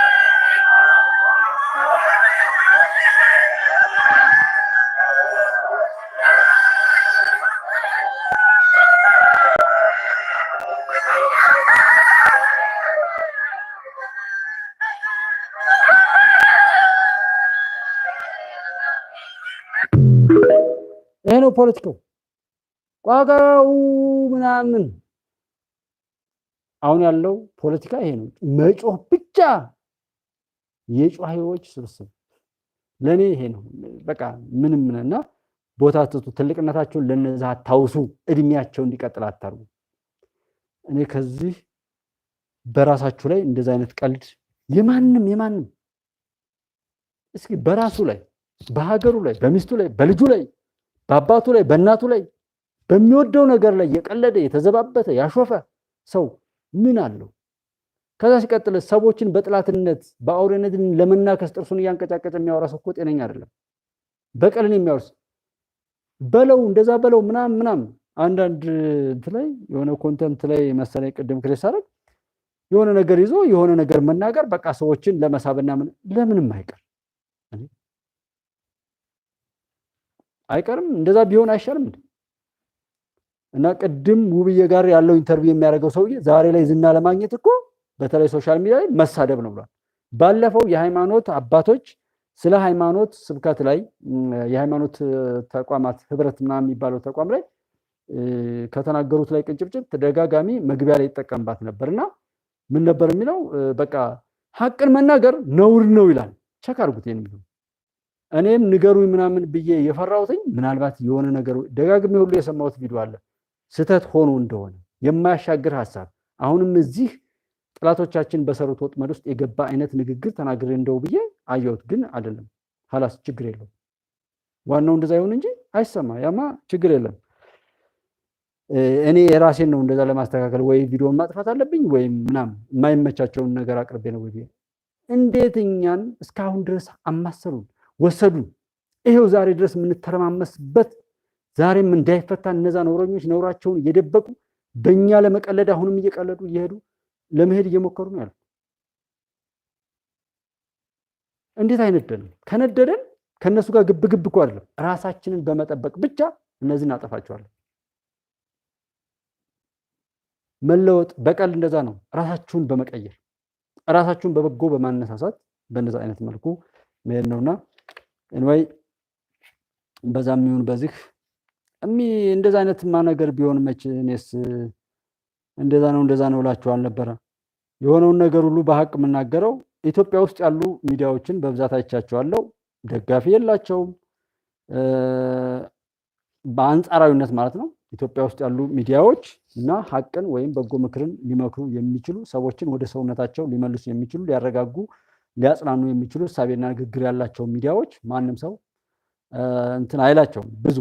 ይሄ ነው ፖለቲካው። ቋጋው ምናምን አሁን ያለው ፖለቲካ ይሄ ነው። መጮህ ብቻ የጮሃዎች ስብስብ ለኔ ይሄ ነው በቃ ምንም እና ቦታ ትቱ ትልቅነታቸውን ለነዛ ታውሱ እድሜያቸው እንዲቀጥል አታርጉ። እኔ ከዚህ በራሳችሁ ላይ እንደዛ አይነት ቀልድ የማንም እስኪ በራሱ ላይ በሀገሩ ላይ በሚስቱ ላይ በልጁ ላይ በአባቱ ላይ በእናቱ ላይ በሚወደው ነገር ላይ የቀለደ የተዘባበተ ያሾፈ ሰው ምን አለው? ከዛ ሲቀጥል ሰዎችን በጥላትነት በአውሬነት ለመናከስ ጥርሱን እያንቀጫቀጨ የሚያወራ ሰው እኮ ጤነኛ አይደለም። በቀልን የሚያወርስ በለው እንደዛ በለው ምናምን አንዳንድ እንትን ላይ የሆነ ኮንተንት ላይ መሰለኝ ቅድም ክሬስ አረግ የሆነ ነገር ይዞ የሆነ ነገር መናገር በቃ ሰዎችን ለመሳብና ለምንም አይቀርም እንደዛ ቢሆን አይሻልም እንዴ? እና ቅድም ውብዬ ጋር ያለው ኢንተርቪው የሚያደርገው ሰውዬ ዛሬ ላይ ዝና ለማግኘት እኮ በተለይ ሶሻል ሚዲያ ላይ መሳደብ ነው ብሏል። ባለፈው የሃይማኖት አባቶች ስለ ሃይማኖት ስብከት ላይ የሃይማኖት ተቋማት ህብረት ምናምን የሚባለው ተቋም ላይ ከተናገሩት ላይ ቅንጭብጭብ ተደጋጋሚ መግቢያ ላይ ይጠቀምባት ነበርና ምን ነበር የሚለው? በቃ ሐቅን መናገር ነውር ነው ይላል። ቸክ አድርጉት ይሄን ቢሆን እኔም ንገሩኝ ምናምን ብዬ የፈራሁትኝ ምናልባት የሆነ ነገር ደጋግሜ ሁሉ የሰማሁት ቪዲዮ አለ ስተት ሆኖ እንደሆነ የማያሻግር ሐሳብ አሁንም እዚህ ጥላቶቻችን በሰሩት ወጥመድ ውስጥ የገባ አይነት ንግግር ተናግሬ እንደው ብዬ አየሁት። ግን አይደለም ሐላስ ችግር የለው ዋናው እንደዛ ይሁን እንጂ አይሰማ ያማ ችግር የለም። እኔ የራሴን ነው እንደዛ ለማስተካከል ወይ ቪዲዮን ማጥፋት አለብኝ ወይም ምናምን የማይመቻቸውን ነገር አቅርቤ ነው ወይ እንዴት እኛን እስካሁን ድረስ አማሰሉን ወሰዱን። ይሄው ዛሬ ድረስ የምንተረማመስበት ዛሬም እንዳይፈታ እነዛ ነውረኞች ነውራቸውን እየደበቁ በእኛ ለመቀለድ አሁንም እየቀለዱ እየሄዱ ለመሄድ እየሞከሩ ነው ያሉት። እንዴት አይነደንም? ከነደደን ከነሱ ጋር ግብግብ እኮ አይደለም ራሳችንን በመጠበቅ ብቻ እነዚህን አጠፋቸዋለን። መለወጥ በቀል እንደዛ ነው። ራሳችሁን በመቀየር ራሳችሁን በበጎ በማነሳሳት በእንደዛ አይነት መልኩ መሄድ ነውና እንወይ በዛም ይሁን በዚህ እንደዛ አይነት ነገር ቢሆን መች እኔስ እንደዛ ነው እላችሁ አልነበረ። የሆነውን ነገር ሁሉ በሐቅ የምናገረው ኢትዮጵያ ውስጥ ያሉ ሚዲያዎችን በብዛት አይቻቸዋለሁ። ደጋፊ የላቸውም በአንጻራዊነት ማለት ነው። ኢትዮጵያ ውስጥ ያሉ ሚዲያዎች እና ሐቅን ወይም በጎ ምክርን ሊመክሩ የሚችሉ ሰዎችን ወደ ሰውነታቸው ሊመልሱ የሚችሉ ሊያረጋጉ ሊያጽናኑ የሚችሉ ሳቤና ንግግር ያላቸው ሚዲያዎች ማንም ሰው እንትን አይላቸውም ብዙ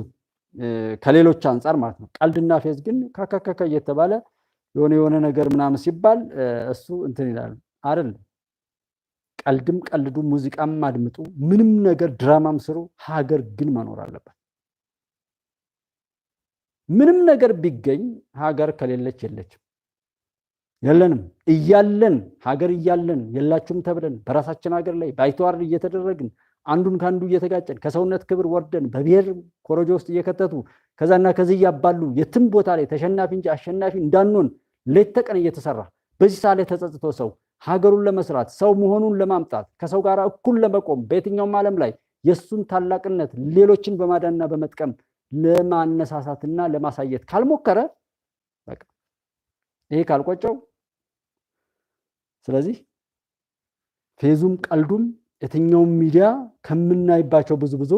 ከሌሎች አንጻር ማለት ነው። ቀልድና ፌዝ ግን ካካካካ እየተባለ የሆነ ነገር ምናምን ሲባል እሱ እንትን ይላል አይደል? ቀልድም ቀልዱ፣ ሙዚቃም አድምጡ፣ ምንም ነገር ድራማም ስሩ። ሀገር ግን መኖር አለበት። ምንም ነገር ቢገኝ ሀገር ከሌለች የለችም። የለንም እያለን ሀገር እያለን የላችሁም ተብለን በራሳችን ሀገር ላይ ባይተዋር እየተደረግን አንዱን ካንዱ እየተጋጨን ከሰውነት ክብር ወርደን በብሔር ኮረጆ ውስጥ እየከተቱ ከዛና ከዚህ ያባሉ የትም ቦታ ላይ ተሸናፊ እንጂ አሸናፊ እንዳንሆን ሌት ተቀን እየተሰራ በዚህ ሰዓት ላይ ተጸጽቶ ሰው ሀገሩን ለመስራት ሰው መሆኑን ለማምጣት ከሰው ጋር እኩል ለመቆም በየትኛውም ዓለም ላይ የሱን ታላቅነት ሌሎችን በማዳንና በመጥቀም ለማነሳሳትና ለማሳየት ካልሞከረ በቃ ይሄ ካልቆጨው ስለዚህ ፌዙም ቀልዱም የትኛውም ሚዲያ ከምናይባቸው ብዙ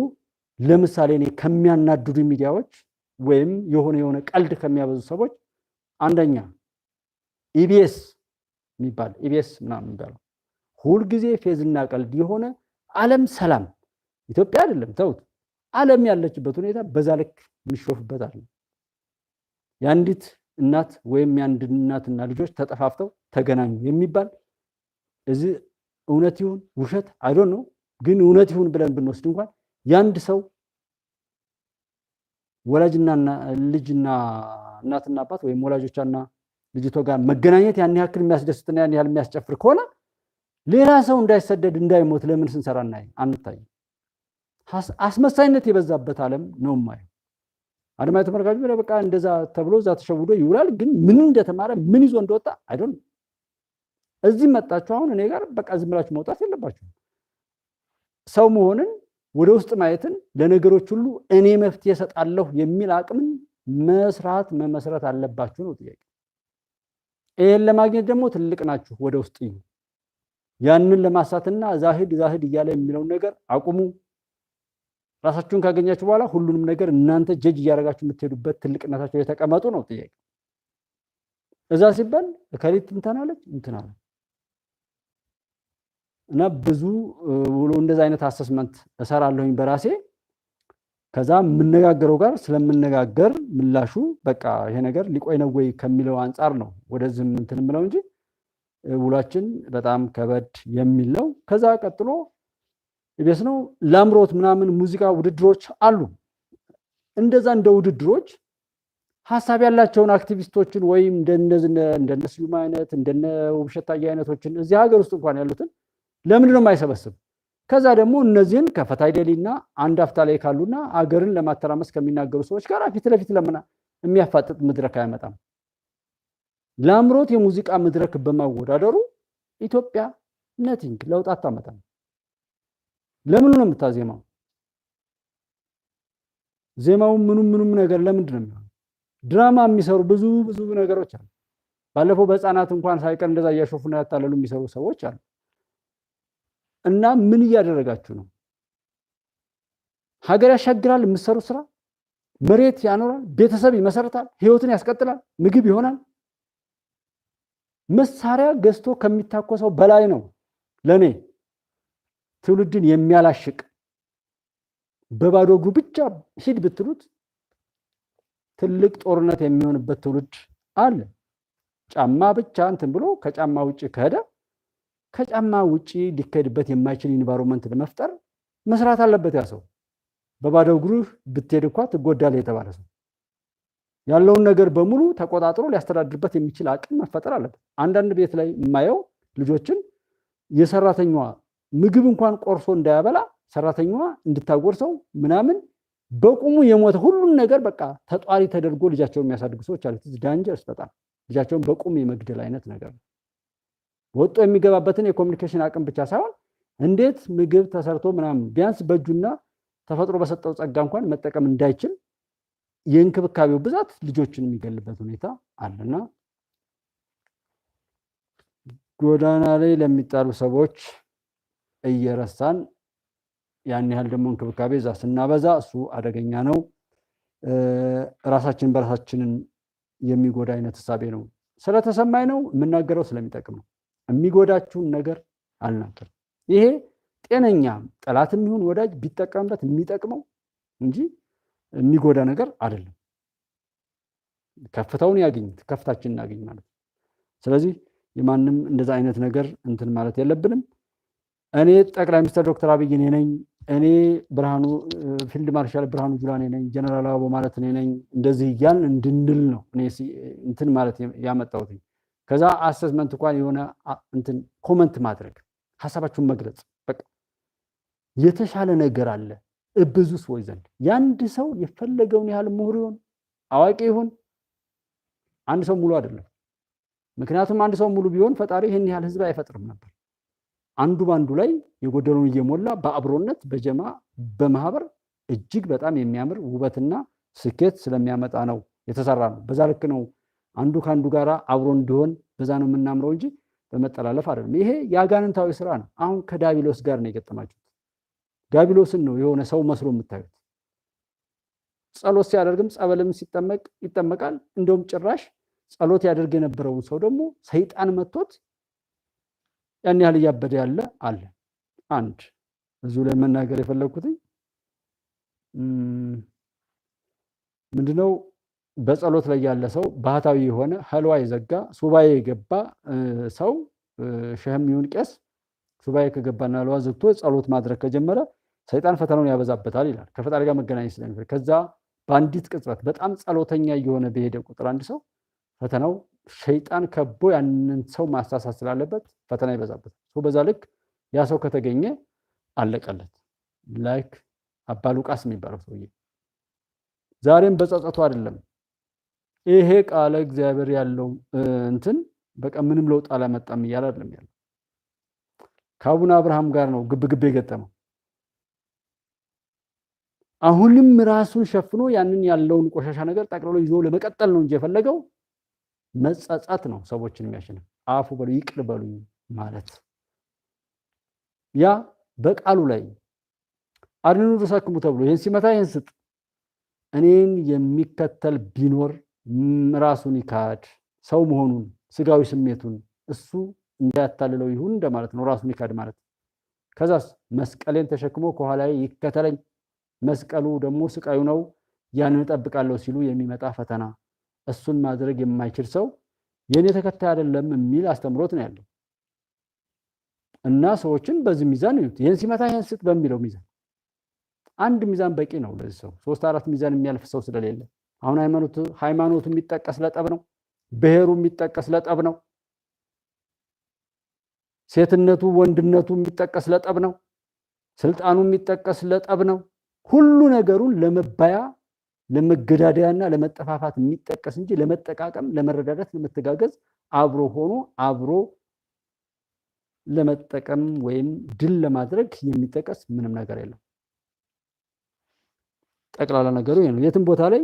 ለምሳሌ እኔ ከሚያናድዱ ሚዲያዎች ወይም የሆነ ቀልድ ከሚያበዙ ሰዎች አንደኛ ኢቢኤስ የሚባል ኢቢኤስ ምናምን የሚባለው ሁልጊዜ ፌዝና ቀልድ የሆነ ዓለም ሰላም ኢትዮጵያ አይደለም ተውት ዓለም ያለችበት ሁኔታ በዛ ልክ የሚሾፍበት አለ። የአንዲት እናት ወይም የአንድ እናትና ልጆች ተጠፋፍተው ተገናኙ የሚባል እዚህ እውነት ይሁን ውሸት አይ ዶንት ኖ ግን እውነት ይሁን ብለን ብንወስድ እንኳን ያንድ ሰው ወላጅና ልጅና እናትና አባት ወይም ወላጆቻና ልጅቶ ጋር መገናኘት ያን ያክል የሚያስደስትና ያን ያህል የሚያስጨፍር ከሆነ ሌላ ሰው እንዳይሰደድ እንዳይሞት ለምን ስንሰራና አንታይ? አስመሳይነት የበዛበት ዓለም ነው ማለት አድማጭ ተመልካቹ በቃ እንደዛ ተብሎ እዛ ተሸውዶ ይውላል። ግን ምን እንደተማረ ምን ይዞ እንደወጣ አይ ዶንት ኖ። እዚህ መጣችሁ አሁን እኔ ጋር በቃ ዝም ብላችሁ መውጣት የለባችሁ። ሰው መሆንን ወደ ውስጥ ማየትን ለነገሮች ሁሉ እኔ መፍትሄ እሰጣለሁ የሚል አቅምን መስራት መመስረት አለባችሁ ነው ጥያቄ። ይሄን ለማግኘት ደግሞ ትልቅ ናችሁ ወደ ውስጥ እዩ። ያንን ለማሳትና ዛሂድ እያለ የሚለው ነገር አቁሙ። ራሳችሁን ካገኛችሁ በኋላ ሁሉንም ነገር እናንተ ጀጅ እያደረጋችሁ የምትሄዱበት ትልቅነታችሁ የተቀመጡ ነው ጥያቄ። እዛ ሲባል ከሊት እንትናለች እንትናለ እና ብዙ ውሎ እንደዛ አይነት አሰስመንት እሰራለሁኝ በራሴ። ከዛ የምነጋገረው ጋር ስለምነጋገር ምላሹ በቃ ይሄ ነገር ሊቆይ ነው ወይ ከሚለው አንፃር ነው ወደዚህ እንትን የምለው እንጂ ውላችን በጣም ከበድ የሚል ነው። ከዛ ቀጥሎ ኢቢኤስ ነው ላምሮት ምናምን ሙዚቃ ውድድሮች አሉ። እንደዛ እንደ ውድድሮች ሐሳብ ያላቸውን አክቲቪስቶችን ወይም እንደነ ስዩም አይነት እንደነ ውብሸት ታዬ አይነቶችን እዚህ ሀገር ውስጥ እንኳን ያሉትን ለምንድን ነው የማይሰበስብ? ከዛ ደግሞ እነዚህን ከፈታይ ደሊና አንድ አፍታ ላይ ካሉና አገርን ለማተራመስ ከሚናገሩ ሰዎች ጋር ፊት ለፊት ለምን የሚያፋጥጥ መድረክ አያመጣም? ላምሮት የሙዚቃ መድረክ በማወዳደሩ ኢትዮጵያ ነቲንግ ለውጥ አታመጣም። ለምን ነው የምታዜማው? ዜማው ምኑም ነገር ለምንድን ነው የሚሆነው? ድራማ የሚሰሩ ብዙ ነገሮች አሉ። ባለፈው በህፃናት እንኳን ሳይቀር እንደዛ እያሾፉና ያታለሉ የሚሰሩ ሰዎች አሉ። እና ምን እያደረጋችሁ ነው? ሀገር ያሻግራል የምትሰሩ ስራ፣ መሬት ያኖራል፣ ቤተሰብ ይመሰርታል፣ ህይወትን ያስቀጥላል፣ ምግብ ይሆናል። መሳሪያ ገዝቶ ከሚታኮሰው በላይ ነው ለኔ ትውልድን የሚያላሽቅ። በባዶ እግሩ ብቻ ሂድ ብትሉት ትልቅ ጦርነት የሚሆንበት ትውልድ አለ። ጫማ ብቻ እንትን ብሎ ከጫማ ውጪ ከሄደ ከጫማ ውጪ ሊከድበት የማይችል ኢንቫይሮንመንት ለመፍጠር መስራት አለበት ያ ሰው። በባዶ እግሩ ብትሄድ እንኳን ትጎዳለህ የተባለ ሰው ያለውን ነገር በሙሉ ተቆጣጥሮ ሊያስተዳድርበት የሚችል አቅም መፈጠር አለበት። አንዳንድ ቤት ላይ የማየው ልጆችን የሰራተኛዋ ምግብ እንኳን ቆርሶ እንዳያበላ ሰራተኛዋ እንድታጎርሰው ምናምን በቁሙ የሞተ ሁሉን ነገር በቃ ተጧሪ ተደርጎ ልጃቸውን የሚያሳድጉ ሰዎች አሉ። ዳንጀርስ በጣም ልጃቸውን በቁም የመግደል አይነት ነገር ነው። ወጦ የሚገባበትን የኮሚኒኬሽን አቅም ብቻ ሳይሆን እንዴት ምግብ ተሰርቶ ምናምን ቢያንስ በእጁና ተፈጥሮ በሰጠው ጸጋ እንኳን መጠቀም እንዳይችል የእንክብካቤው ብዛት ልጆችን የሚገልበት ሁኔታ አለና ጎዳና ላይ ለሚጣሉ ሰዎች እየረሳን ያን ያህል ደግሞ እንክብካቤ እዛ ስናበዛ እሱ አደገኛ ነው። ራሳችን በራሳችንን የሚጎዳ አይነት ሐሳቤ ነው። ስለተሰማኝ ነው የምናገረው፣ ስለሚጠቅም ነው። የሚጎዳችሁን ነገር አልናገርም። ይሄ ጤነኛ ጠላትም ይሁን ወዳጅ ቢጠቀምበት የሚጠቅመው እንጂ የሚጎዳ ነገር አይደለም። ከፍታውን ያገኝ ከፍታችንን እናገኝ ማለት ነው። ስለዚህ የማንም እንደዛ አይነት ነገር እንትን ማለት የለብንም። እኔ ጠቅላይ ሚኒስትር ዶክተር አብይ ነኝ፣ እኔ ብርሃኑ ፊልድ ማርሻል ብርሃኑ ጁላ ነኝ፣ ጀነራል አበባው ማለት ነኝ፣ እንደዚህ እያልን እንድንል ነው እኔ እንትን ማለት ያመጣሁት። ከዛ አሰስመንት እንኳን የሆነ እንትን ኮመንት ማድረግ ሐሳባችሁን መግለጽ በቃ የተሻለ ነገር አለ ብዙ ሰዎች ዘንድ። ያንድ ሰው የፈለገውን ያህል ምሁር ይሁን አዋቂ ይሁን አንድ ሰው ሙሉ አይደለም። ምክንያቱም አንድ ሰው ሙሉ ቢሆን ፈጣሪ ይሄን ያህል ህዝብ አይፈጥርም ነበር። አንዱ ባንዱ ላይ የጎደለውን እየሞላ በአብሮነት በጀማ በማህበር እጅግ በጣም የሚያምር ውበትና ስኬት ስለሚያመጣ ነው የተሰራ ነው። በዛ ልክ ነው አንዱ ካንዱ ጋራ አብሮ እንዲሆን በዛ ነው የምናምረው እንጂ በመጠላለፍ አይደለም። ይሄ የአጋንንታዊ ስራ ነው። አሁን ከዳቢሎስ ጋር ነው የገጠማችሁት። ዳቢሎስን ነው የሆነ ሰው መስሎ የምታዩት። ጸሎት ሲያደርግም ጸበልም ሲጠመቅ ይጠመቃል። እንደውም ጭራሽ ጸሎት ያደርግ የነበረውን ሰው ደግሞ ሰይጣን መጥቶት ያን ያህል እያበደ ያለ አለ። አንድ እዚሁ ላይ መናገር የፈለኩት ምንድነው በጸሎት ላይ ያለ ሰው ባህታዊ የሆነ ሀልዋ የዘጋ ሱባኤ የገባ ሰው ሸህም ይሁን ቄስ ሱባኤ ከገባና ሀልዋ ዘግቶ ጸሎት ማድረግ ከጀመረ ሰይጣን ፈተናውን ያበዛበታል ይላል። ከፈጣሪ ጋር መገናኘት ስለሚፈልግ ከዛ በአንዲት ቅጽበት በጣም ጸሎተኛ እየሆነ በሄደ ቁጥር አንድ ሰው ፈተናው ሸይጣን ከቦ ያንን ሰው ማሳሳት ስላለበት ፈተና ይበዛበታል። በዛ ልክ ያ ሰው ከተገኘ አለቀለት። ላይክ አባ ሉቃስ የሚባለው ሰውዬ ዛሬም በጸጸቱ አይደለም ይሄ ቃለ እግዚአብሔር ያለው እንትን በቃ ምንም ለውጥ አላመጣም እያለ አይደለም ያለው። ከአቡነ አብርሃም ጋር ነው ግብግብ የገጠመው። አሁንም ራሱን ሸፍኖ ያንን ያለውን ቆሻሻ ነገር ጠቅልሎ ይዞ ለመቀጠል ነው እንጂ የፈለገው መጸጸት ነው ሰዎችን የሚያሸንፍ። አፉ በሉ ይቅር በሉኝ ማለት ያ በቃሉ ላይ አድኑ ርሳክሙ ተብሎ ይህን ሲመታ ይህን ስጥ እኔን የሚከተል ቢኖር ራሱን ይካድ ሰው መሆኑን ስጋዊ ስሜቱን እሱ እንዳያታልለው ይሁን እንደማለት ነው። ራሱን ይካድ ማለት ከዛስ መስቀሌን ተሸክሞ ከኋላዬ ይከተለኝ። መስቀሉ ደግሞ ስቃዩ ነው። ያንን እጠብቃለሁ ሲሉ የሚመጣ ፈተና እሱን ማድረግ የማይችል ሰው የኔ ተከታይ አይደለም የሚል አስተምሮት ነው ያለው እና ሰዎችን በዚህ ሚዛን ይዩት። ይህን ሲመታ ይህን ስጥ በሚለው ሚዛን አንድ ሚዛን በቂ ነው ለዚህ ሰው። 3-4 ሚዛን የሚያልፍ ሰው ስለሌለ አሁን ሃይማኖቱ የሚጠቀስ ለጠብ ነው። ብሔሩ የሚጠቀስ ለጠብ ነው። ሴትነቱ ወንድነቱ የሚጠቀስ ለጠብ ነው። ስልጣኑ የሚጠቀስ ለጠብ ነው። ሁሉ ነገሩን ለመባያ ለመገዳደያና ለመጠፋፋት የሚጠቀስ እንጂ ለመጠቃቀም ለመረዳዳት ለመተጋገዝ አብሮ ሆኖ አብሮ ለመጠቀም ወይም ድል ለማድረግ የሚጠቀስ ምንም ነገር የለም። ጠቅላላ ነገሩ ይሄ ነው። የትም ቦታ ላይ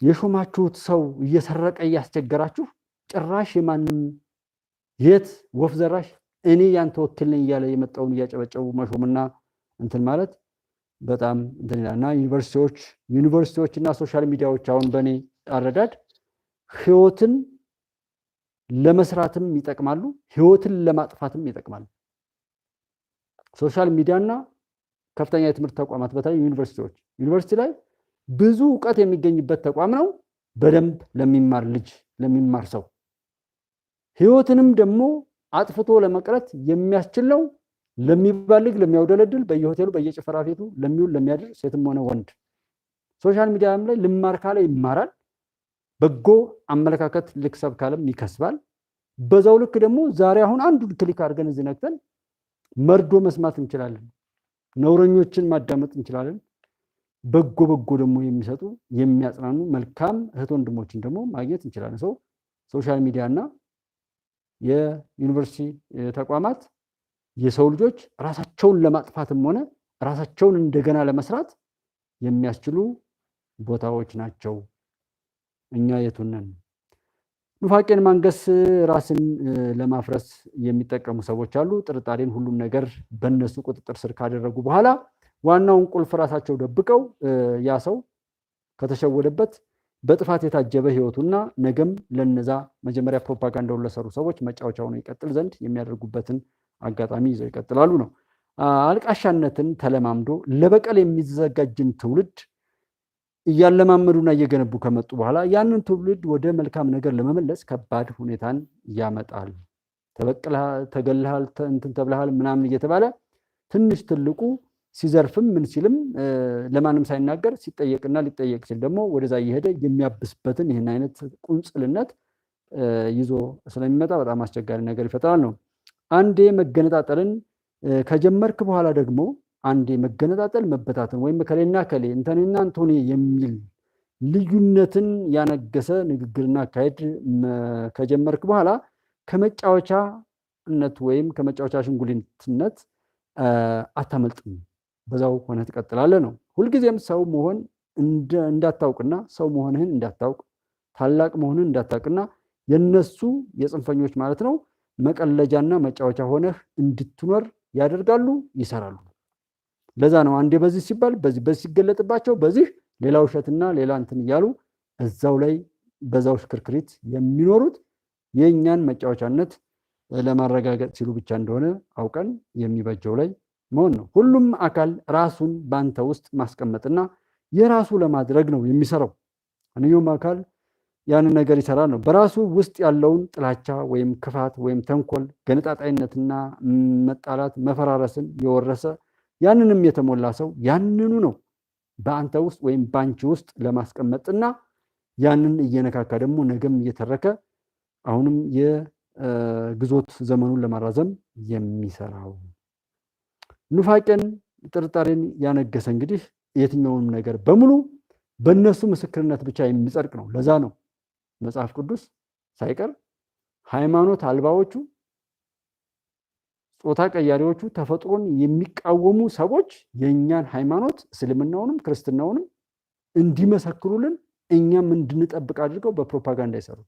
የሾማችሁት ሰው እየሰረቀ እያስቸገራችሁ ጭራሽ የማንም የት ወፍ ዘራሽ እኔ ያንተ ወኪል ነኝ እያለ የመጣውን እያጨበጨቡ መሾምና እንትን ማለት በጣም እንደናና ዩኒቨርሲቲዎችና ሶሻል ሚዲያዎች አሁን በኔ አረዳድ ህይወትን ለመስራትም ይጠቅማሉ፣ ህይወትን ለማጥፋትም ይጠቅማሉ። ሶሻል ሚዲያና ከፍተኛ የትምህርት ተቋማት በተለይ ዩኒቨርሲቲ ላይ ብዙ ዕውቀት የሚገኝበት ተቋም ነው። በደንብ ለሚማር ልጅ ለሚማር ሰው ህይወትንም ደግሞ አጥፍቶ ለመቅረት የሚያስችል ነው። ለሚባልግ ለሚያውደለድል በየሆቴሉ በየጭፈራ ቤቱ ለሚውል ለሚያድር ሴትም ሆነ ወንድ ሶሻል ሚዲያም ላይ ልማር ካለ ይማራል። በጎ አመለካከት ልክሰብ ካለም ይከስባል። በዛው ልክ ደግሞ ዛሬ አሁን አንዱን ክሊክ አድርገን እዚህ ነክተን መርዶ መስማት እንችላለን። ነውረኞችን ማዳመጥ እንችላለን። በጎ ደግሞ የሚሰጡ የሚያጽናኑ መልካም እህት ወንድሞችን ደግሞ ማግኘት እንችላለን። ሶሻል ሚዲያና የዩኒቨርሲቲ ተቋማት የሰው ልጆች ራሳቸውን ለማጥፋትም ሆነ ራሳቸውን እንደገና ለመስራት የሚያስችሉ ቦታዎች ናቸው። እኛ የቱነን ኑፋቄን ማንገስ ራስን ለማፍረስ የሚጠቀሙ ሰዎች አሉ። ጥርጣሬን ሁሉም ነገር በእነሱ ቁጥጥር ስር ካደረጉ በኋላ ዋናውን ቁልፍ ራሳቸው ደብቀው ያ ሰው ከተሸወደበት በጥፋት የታጀበ ህይወቱና ነገም ለነዛ መጀመሪያ ፕሮፓጋንዳውን ለሰሩ ሰዎች መጫወቻ ሆኖ ይቀጥል ዘንድ የሚያደርጉበትን አጋጣሚ ይዘው ይቀጥላሉ ነው። አልቃሻነትን ተለማምዶ ለበቀል የሚዘጋጅን ትውልድ እያለማመዱና እየገነቡ ከመጡ በኋላ ያንን ትውልድ ወደ መልካም ነገር ለመመለስ ከባድ ሁኔታን ያመጣል። ተገልሃል እንትን ተብለሃል ምናምን እየተባለ ትንሽ ትልቁ ሲዘርፍም ምን ሲልም ለማንም ሳይናገር ሲጠየቅና ሊጠየቅ ሲል ደግሞ ወደዛ እየሄደ የሚያብስበትን ይህን አይነት ቁንጽልነት ይዞ ስለሚመጣ በጣም አስቸጋሪ ነገር ይፈጥራል ነው። አንዴ መገነጣጠልን ከጀመርክ በኋላ ደግሞ አንዴ መገነጣጠል መበታተን ወይም ከሌና ከሌ እንተኔና እንቶኔ የሚል ልዩነትን ያነገሰ ንግግርና አካሄድ ከጀመርክ በኋላ ከመጫወቻነት ወይም ከመጫወቻ ሽንጉሊትነት አታመልጥም። በዛው ሆነ ትቀጥላለህ ነው። ሁልጊዜም ሰው መሆን እንዳታውቅና ሰው መሆንህን እንዳታውቅ ታላቅ መሆንህን እንዳታውቅና የነሱ የጽንፈኞች ማለት ነው መቀለጃና መጫወቻ ሆነህ እንድትኖር ያደርጋሉ፣ ይሰራሉ። ለዛ ነው አንዴ በዚህ ሲባል በዚህ ሲገለጥባቸው በዚህ ሌላ ውሸትና ሌላ እንትን እያሉ እዛው ላይ በዛው ሽክርክሪት የሚኖሩት የእኛን መጫወቻነት ለማረጋገጥ ሲሉ ብቻ እንደሆነ አውቀን የሚበጀው ላይ መሆን ነው። ሁሉም አካል ራሱን ባንተ ውስጥ ማስቀመጥና የራሱ ለማድረግ ነው የሚሰራው። አንዩም አካል ያንን ነገር ይሰራል ነው። በራሱ ውስጥ ያለውን ጥላቻ ወይም ክፋት ወይም ተንኮል፣ ገነጣጣይነትና መጣላት፣ መፈራረስን የወረሰ ያንንም የተሞላ ሰው ያንኑ ነው በአንተ ውስጥ ወይም ባንቺ ውስጥ ለማስቀመጥና ያንን እየነካካ ደግሞ ነገም እየተረከ አሁንም የግዞት ዘመኑን ለማራዘም የሚሰራው ኑፋቄን ጥርጣሬን ያነገሰ እንግዲህ የትኛውንም ነገር በሙሉ በእነሱ ምስክርነት ብቻ የሚጸድቅ ነው። ለዛ ነው መጽሐፍ ቅዱስ ሳይቀር ሃይማኖት አልባዎቹ ጾታ ቀያሪዎቹ ተፈጥሮን የሚቃወሙ ሰዎች የእኛን ሃይማኖት እስልምናውንም ክርስትናውንም እንዲመሰክሩልን እኛም እንድንጠብቅ አድርገው በፕሮፓጋንዳ ይሰሩ።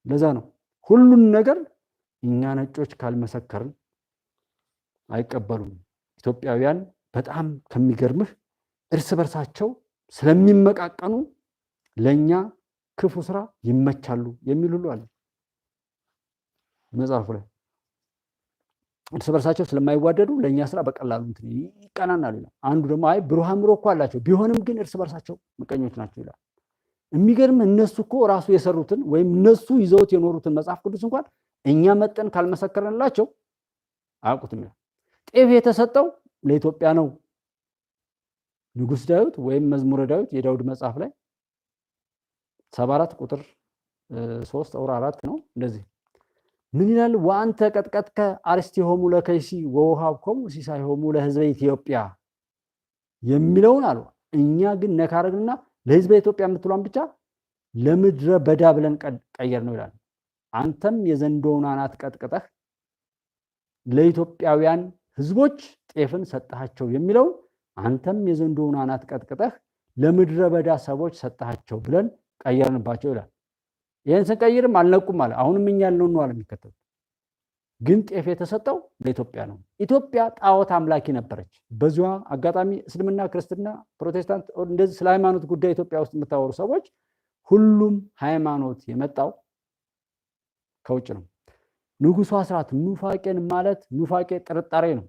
ለዛ ነው ሁሉን ነገር እኛ ነጮች ካልመሰከርን አይቀበሉም። ኢትዮጵያውያን በጣም ከሚገርምህ እርስ በርሳቸው ስለሚመቃቀኑ ለኛ ክፉ ስራ ይመቻሉ የሚል ሁሉ አለ መጽሐፉ ላይ። እርስ በርሳቸው ስለማይዋደዱ ለኛ ስራ በቀላሉ እንትን ይቀናናሉ ይላል። አንዱ ደግሞ አይ ብሩህ አእምሮ እኮ አላቸው ቢሆንም ግን እርስ በርሳቸው ምቀኞች ናቸው ይላል። የሚገርም እነሱ እኮ ራሱ የሰሩትን ወይም እነሱ ይዘውት የኖሩትን መጽሐፍ ቅዱስ እንኳን እኛ መጠን ካልመሰከረንላቸው አያውቁትም ይላል። ጤፍ የተሰጠው ለኢትዮጵያ ነው። ንጉሥ ዳዊት ወይም መዝሙረ ዳዊት የዳዊት መጽሐፍ ላይ 74 ቁጥር 3 ኦር 4 ነው እንደዚህ ምን ይላል? ወአንተ ቀጥቀጥከ አርስቲሆሙ ለከይሲ ወውሃብኮሙ ሲሳይሆሙ ለሕዝበ ኢትዮጵያ የሚለውን አሉ። እኛ ግን ነካረግና ለሕዝበ ኢትዮጵያ የምትሏን ብቻ ለምድረ በዳ ብለን ቀየር ነው ይላል። አንተም የዘንዶውን አናት ቀጥቅጠህ ለኢትዮጵያውያን ሕዝቦች ጤፍን ሰጣቸው የሚለውን አንተም የዘንዶውን አናት ቀጥቅጠህ ለምድረ በዳ ሰዎች ሰጣቸው ብለን ቀየርንባቸው ይላል። ይህን ስንቀይርም አልነቁም አለ። አሁንም እኛ ያልነውን ነው አለ የሚከተሉት። ግን ጤፍ የተሰጠው ለኢትዮጵያ ነው። ኢትዮጵያ ጣዖት አምላኪ ነበረች። በዚያ አጋጣሚ እስልምና፣ ክርስትና፣ ፕሮቴስታንት እንደዚህ ስለ ሃይማኖት ጉዳይ ኢትዮጵያ ውስጥ የምታወሩ ሰዎች ሁሉም ሃይማኖት የመጣው ከውጭ ነው። ንጉሡ አስራት ኑፋቄን ማለት ኑፋቄ ጥርጣሬ ነው።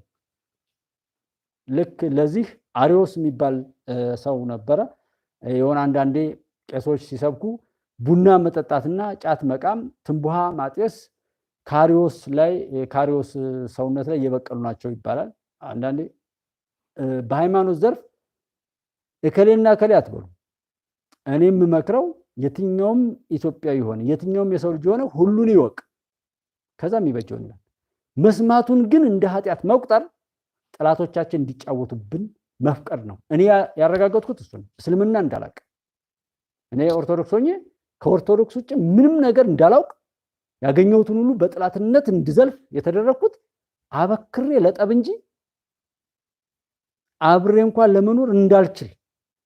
ልክ ለዚህ አሪዮስ የሚባል ሰው ነበረ። የሆነ አንዳንዴ ቄሶች ሲሰብኩ ቡና መጠጣትና ጫት መቃም፣ ትንቡሃ ማጤስ ካሪዮስ ላይ ካሪዮስ ሰውነት ላይ እየበቀሉ ናቸው ይባላል። አንዳንዴ በሃይማኖት ዘርፍ እከሌና እከሌ አትበሉ። እኔ የምመክረው የትኛውም ኢትዮጵያዊ ሆነ የትኛውም የሰው ልጅ ሆነ ሁሉን ይወቅ፣ ከዛም ይበጀውን ይላል። መስማቱን ግን እንደ ኃጢአት መቁጠር ጠላቶቻችን እንዲጫወቱብን መፍቀድ ነው። እኔ ያረጋገጥኩት እሱ ነው። እስልምና እንዳላውቅ እኔ ኦርቶዶክስ ሆኜ ከኦርቶዶክስ ውጭ ምንም ነገር እንዳላውቅ ያገኘሁትን ሁሉ በጥላትነት እንድዘልፍ የተደረግኩት አበክሬ ለጠብ እንጂ አብሬ እንኳን ለመኖር እንዳልችል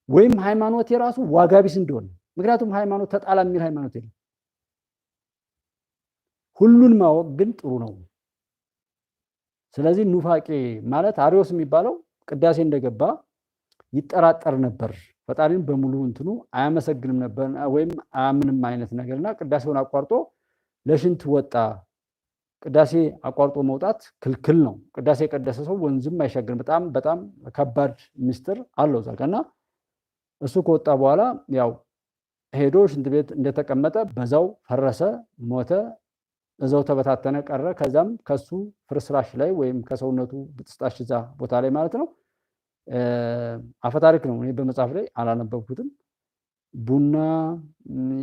ወይም ሃይማኖት የራሱ ዋጋ ቢስ እንደሆነ። ምክንያቱም ሃይማኖት ተጣላ የሚል ሃይማኖት የለም። ሁሉን ማወቅ ግን ጥሩ ነው። ስለዚህ ኑፋቄ ማለት አሪዮስ የሚባለው ቅዳሴ እንደገባ ይጠራጠር ነበር። ፈጣሪን በሙሉ እንትኑ አያመሰግንም ነበር ወይም አያምንም አይነት ነገርና ቅዳሴውን አቋርጦ ለሽንት ወጣ። ቅዳሴ አቋርጦ መውጣት ክልክል ነው። ቅዳሴ የቀደሰ ሰው ወንዝም አይሻገርም። በጣም በጣም ከባድ ምስጢር አለው እዛ ጋር እና እሱ ከወጣ በኋላ ያው ሄዶ ሽንት ቤት እንደተቀመጠ በዛው ፈረሰ፣ ሞተ፣ እዛው ተበታተነ ቀረ። ከዛም ከሱ ፍርስራሽ ላይ ወይም ከሰውነቱ ብጥስጣሽ እዛ ቦታ ላይ ማለት ነው አፈታሪክ ነው። እኔ በመጽሐፍ ላይ አላነበብኩትም። ቡና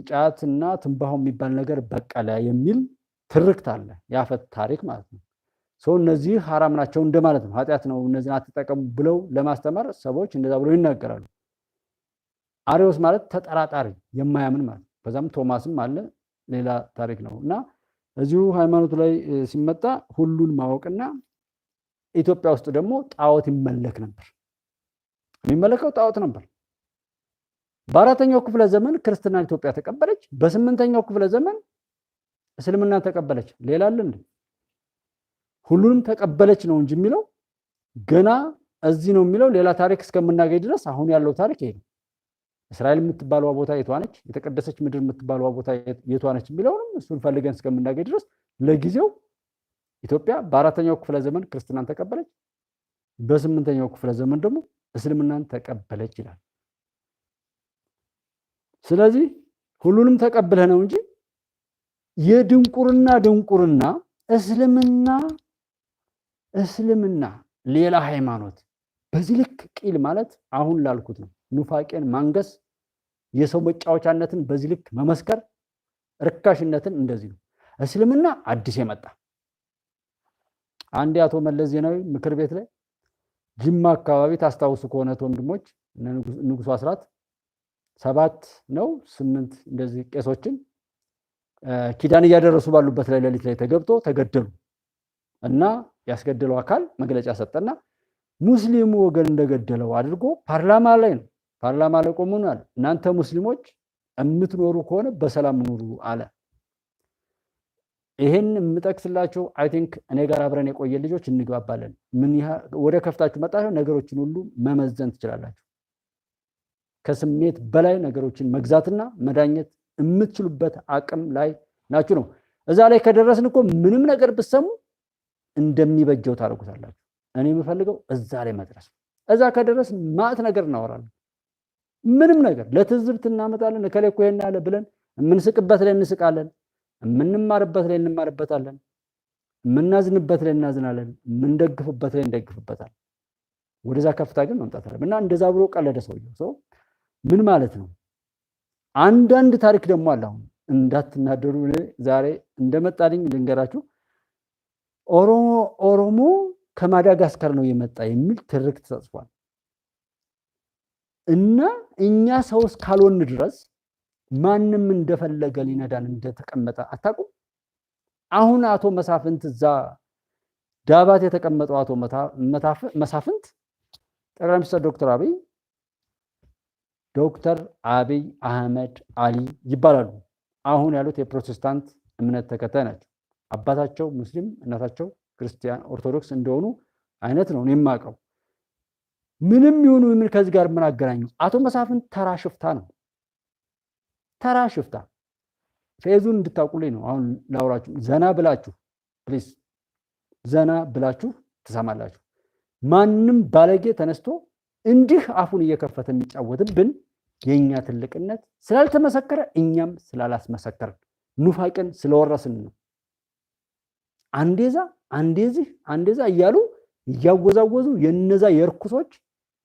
ጫት እና ትንባሆ የሚባል ነገር በቀለ የሚል ትርክት አለ። ያፈት ታሪክ ማለት ነው። ሰው እነዚህ ሐራም ናቸው እንደማለት ነው። ኃጢአት ነው እነዚህን አትጠቀሙ ብለው ለማስተማር ሰዎች እንደዛ ብለው ይናገራሉ። አሪዮስ ማለት ተጠራጣሪ የማያምን ማለት ነው። በዛም ቶማስም አለ ሌላ ታሪክ ነው እና እዚሁ ሃይማኖቱ ላይ ሲመጣ ሁሉን ማወቅና ኢትዮጵያ ውስጥ ደግሞ ጣዖት ይመለክ ነበር። የሚመለከው ጣዖት ነበር። በአራተኛው ክፍለ ዘመን ክርስትና ኢትዮጵያ ተቀበለች። በስምንተኛው ክፍለ ዘመን እስልምና ተቀበለች። ሌላ አለ እንዴ? ሁሉንም ተቀበለች ነው እንጂ የሚለው ገና እዚህ ነው የሚለው ሌላ ታሪክ እስከምናገኝ ድረስ አሁን ያለው ታሪክ ይሄ ነው። እስራኤል የምትባለው ቦታ የቷ ነች? የተቀደሰች ምድር የምትባለው ቦታ የቷ ነች የሚለውንም እሱን ፈልገን እስከምናገኝ ድረስ ለጊዜው ኢትዮጵያ በአራተኛው ክፍለ ዘመን ክርስትናን ተቀበለች፣ በስምንተኛው ክፍለ ዘመን ደግሞ እስልምናን ተቀበለች ይላል። ስለዚህ ሁሉንም ተቀብለህ ነው እንጂ የድንቁርና እስልምና ሌላ ሃይማኖት በዚህ ልክ ቂል ማለት አሁን ላልኩት ነው። ኑፋቄን ማንገስ፣ የሰው መጫወቻነትን በዚህ ልክ መመስከር፣ ርካሽነትን እንደዚህ ነው። እስልምና አዲስ የመጣ አንድ አቶ መለስ ዜናዊ ምክር ቤት ላይ ጅማ አካባቢ ታስታውሱ ከሆነ ወንድሞች ንጉሡ አስራት 7 ነው 8 እንደዚህ ቄሶችን ኪዳን እያደረሱ ባሉበት ላይ ሌሊት ላይ ተገብቶ ተገደሉ እና ያስገደለው አካል መግለጫ ሰጠና ሙስሊሙ ወገን እንደገደለው አድርጎ ፓርላማ ላይ ቆሞናል። እናንተ ሙስሊሞች የምትኖሩ ከሆነ በሰላም ኑሩ አለ። ይሄን የምጠቅስላችሁ አይ ቲንክ እኔ ጋር አብረን የቆየ ልጆች እንግባባለን። ምን ወደ ከፍታችሁ መጣችሁ ነገሮችን ሁሉ መመዘን ትችላላችሁ። ከስሜት በላይ ነገሮችን መግዛትና መዳኘት የምትችሉበት አቅም ላይ ናችሁ ነው። እዛ ላይ ከደረስን እኮ ምንም ነገር ብትሰሙ እንደሚበጀው ታደርጉታላችሁ። እኔ የምፈልገው እዛ ላይ መድረስ። እዛ ከደረስን ማዕት ነገር እናወራለን። ምንም ነገር ለትዝብት እናመጣለን። እከሌ እኮ ይሄን አለ ብለን የምንስቅበት ላይ እንስቃለን፣ የምንማርበት ላይ እንማርበታለን፣ የምናዝንበት ላይ እናዝናለን፣ የምንደግፍበት ላይ እንደግፍበታለን። ወደዛ ከፍታ ግን መምጣት አለብን እና እንደዛ ብሎ ቀለደ ሰውየው። ሰው ምን ማለት ነው? አንዳንድ ታሪክ ደግሞ አለ። አሁን እንዳትናደሩ ዛሬ እንደመጣልኝ ልንገራችሁ። ኦሮሞ ከማዳጋስካር ነው የመጣ የሚል ትርክት ተጽፏል እና እኛ ሰው እስካልሆን ድረስ ማንም እንደፈለገ ሊነዳን እንደተቀመጠ አታውቁም። አሁን አቶ መሳፍንት እዛ ዳባት የተቀመጠው አቶ መሳፍንት ጠቅላይ ሚኒስትር ዶክተር አብይ አህመድ አሊ ይባላሉ። አሁን ያሉት የፕሮቴስታንት እምነት ተከታይ ናቸው። አባታቸው ሙስሊም እናታቸው ክርስቲያን ኦርቶዶክስ እንደሆኑ አይነት ነው የማውቀው። ምንም ይሁኑ ምን ከዚህ ጋር ምን አገናኘው? አቶ መሳፍንት ተራ ሽፍታ ነው። ተራ ሽፍታ ፌዙን እንድታውቁልኝ ነው አሁን ላውራችሁ። ዘና ብላችሁ ፕሊዝ ዘና ብላችሁ ትሰማላችሁ። ማንም ባለጌ ተነስቶ እንዲህ አፉን እየከፈተ የሚጫወትብን የኛ ትልቅነት ስላልተመሰከረ እኛም ስላላስመሰከርን ኑፋቅን ስለወረስን ነው። አንዴዛ አንዴዚህ አንዴዛ እያሉ እያወዛወዙ የነዛ የርኩሶች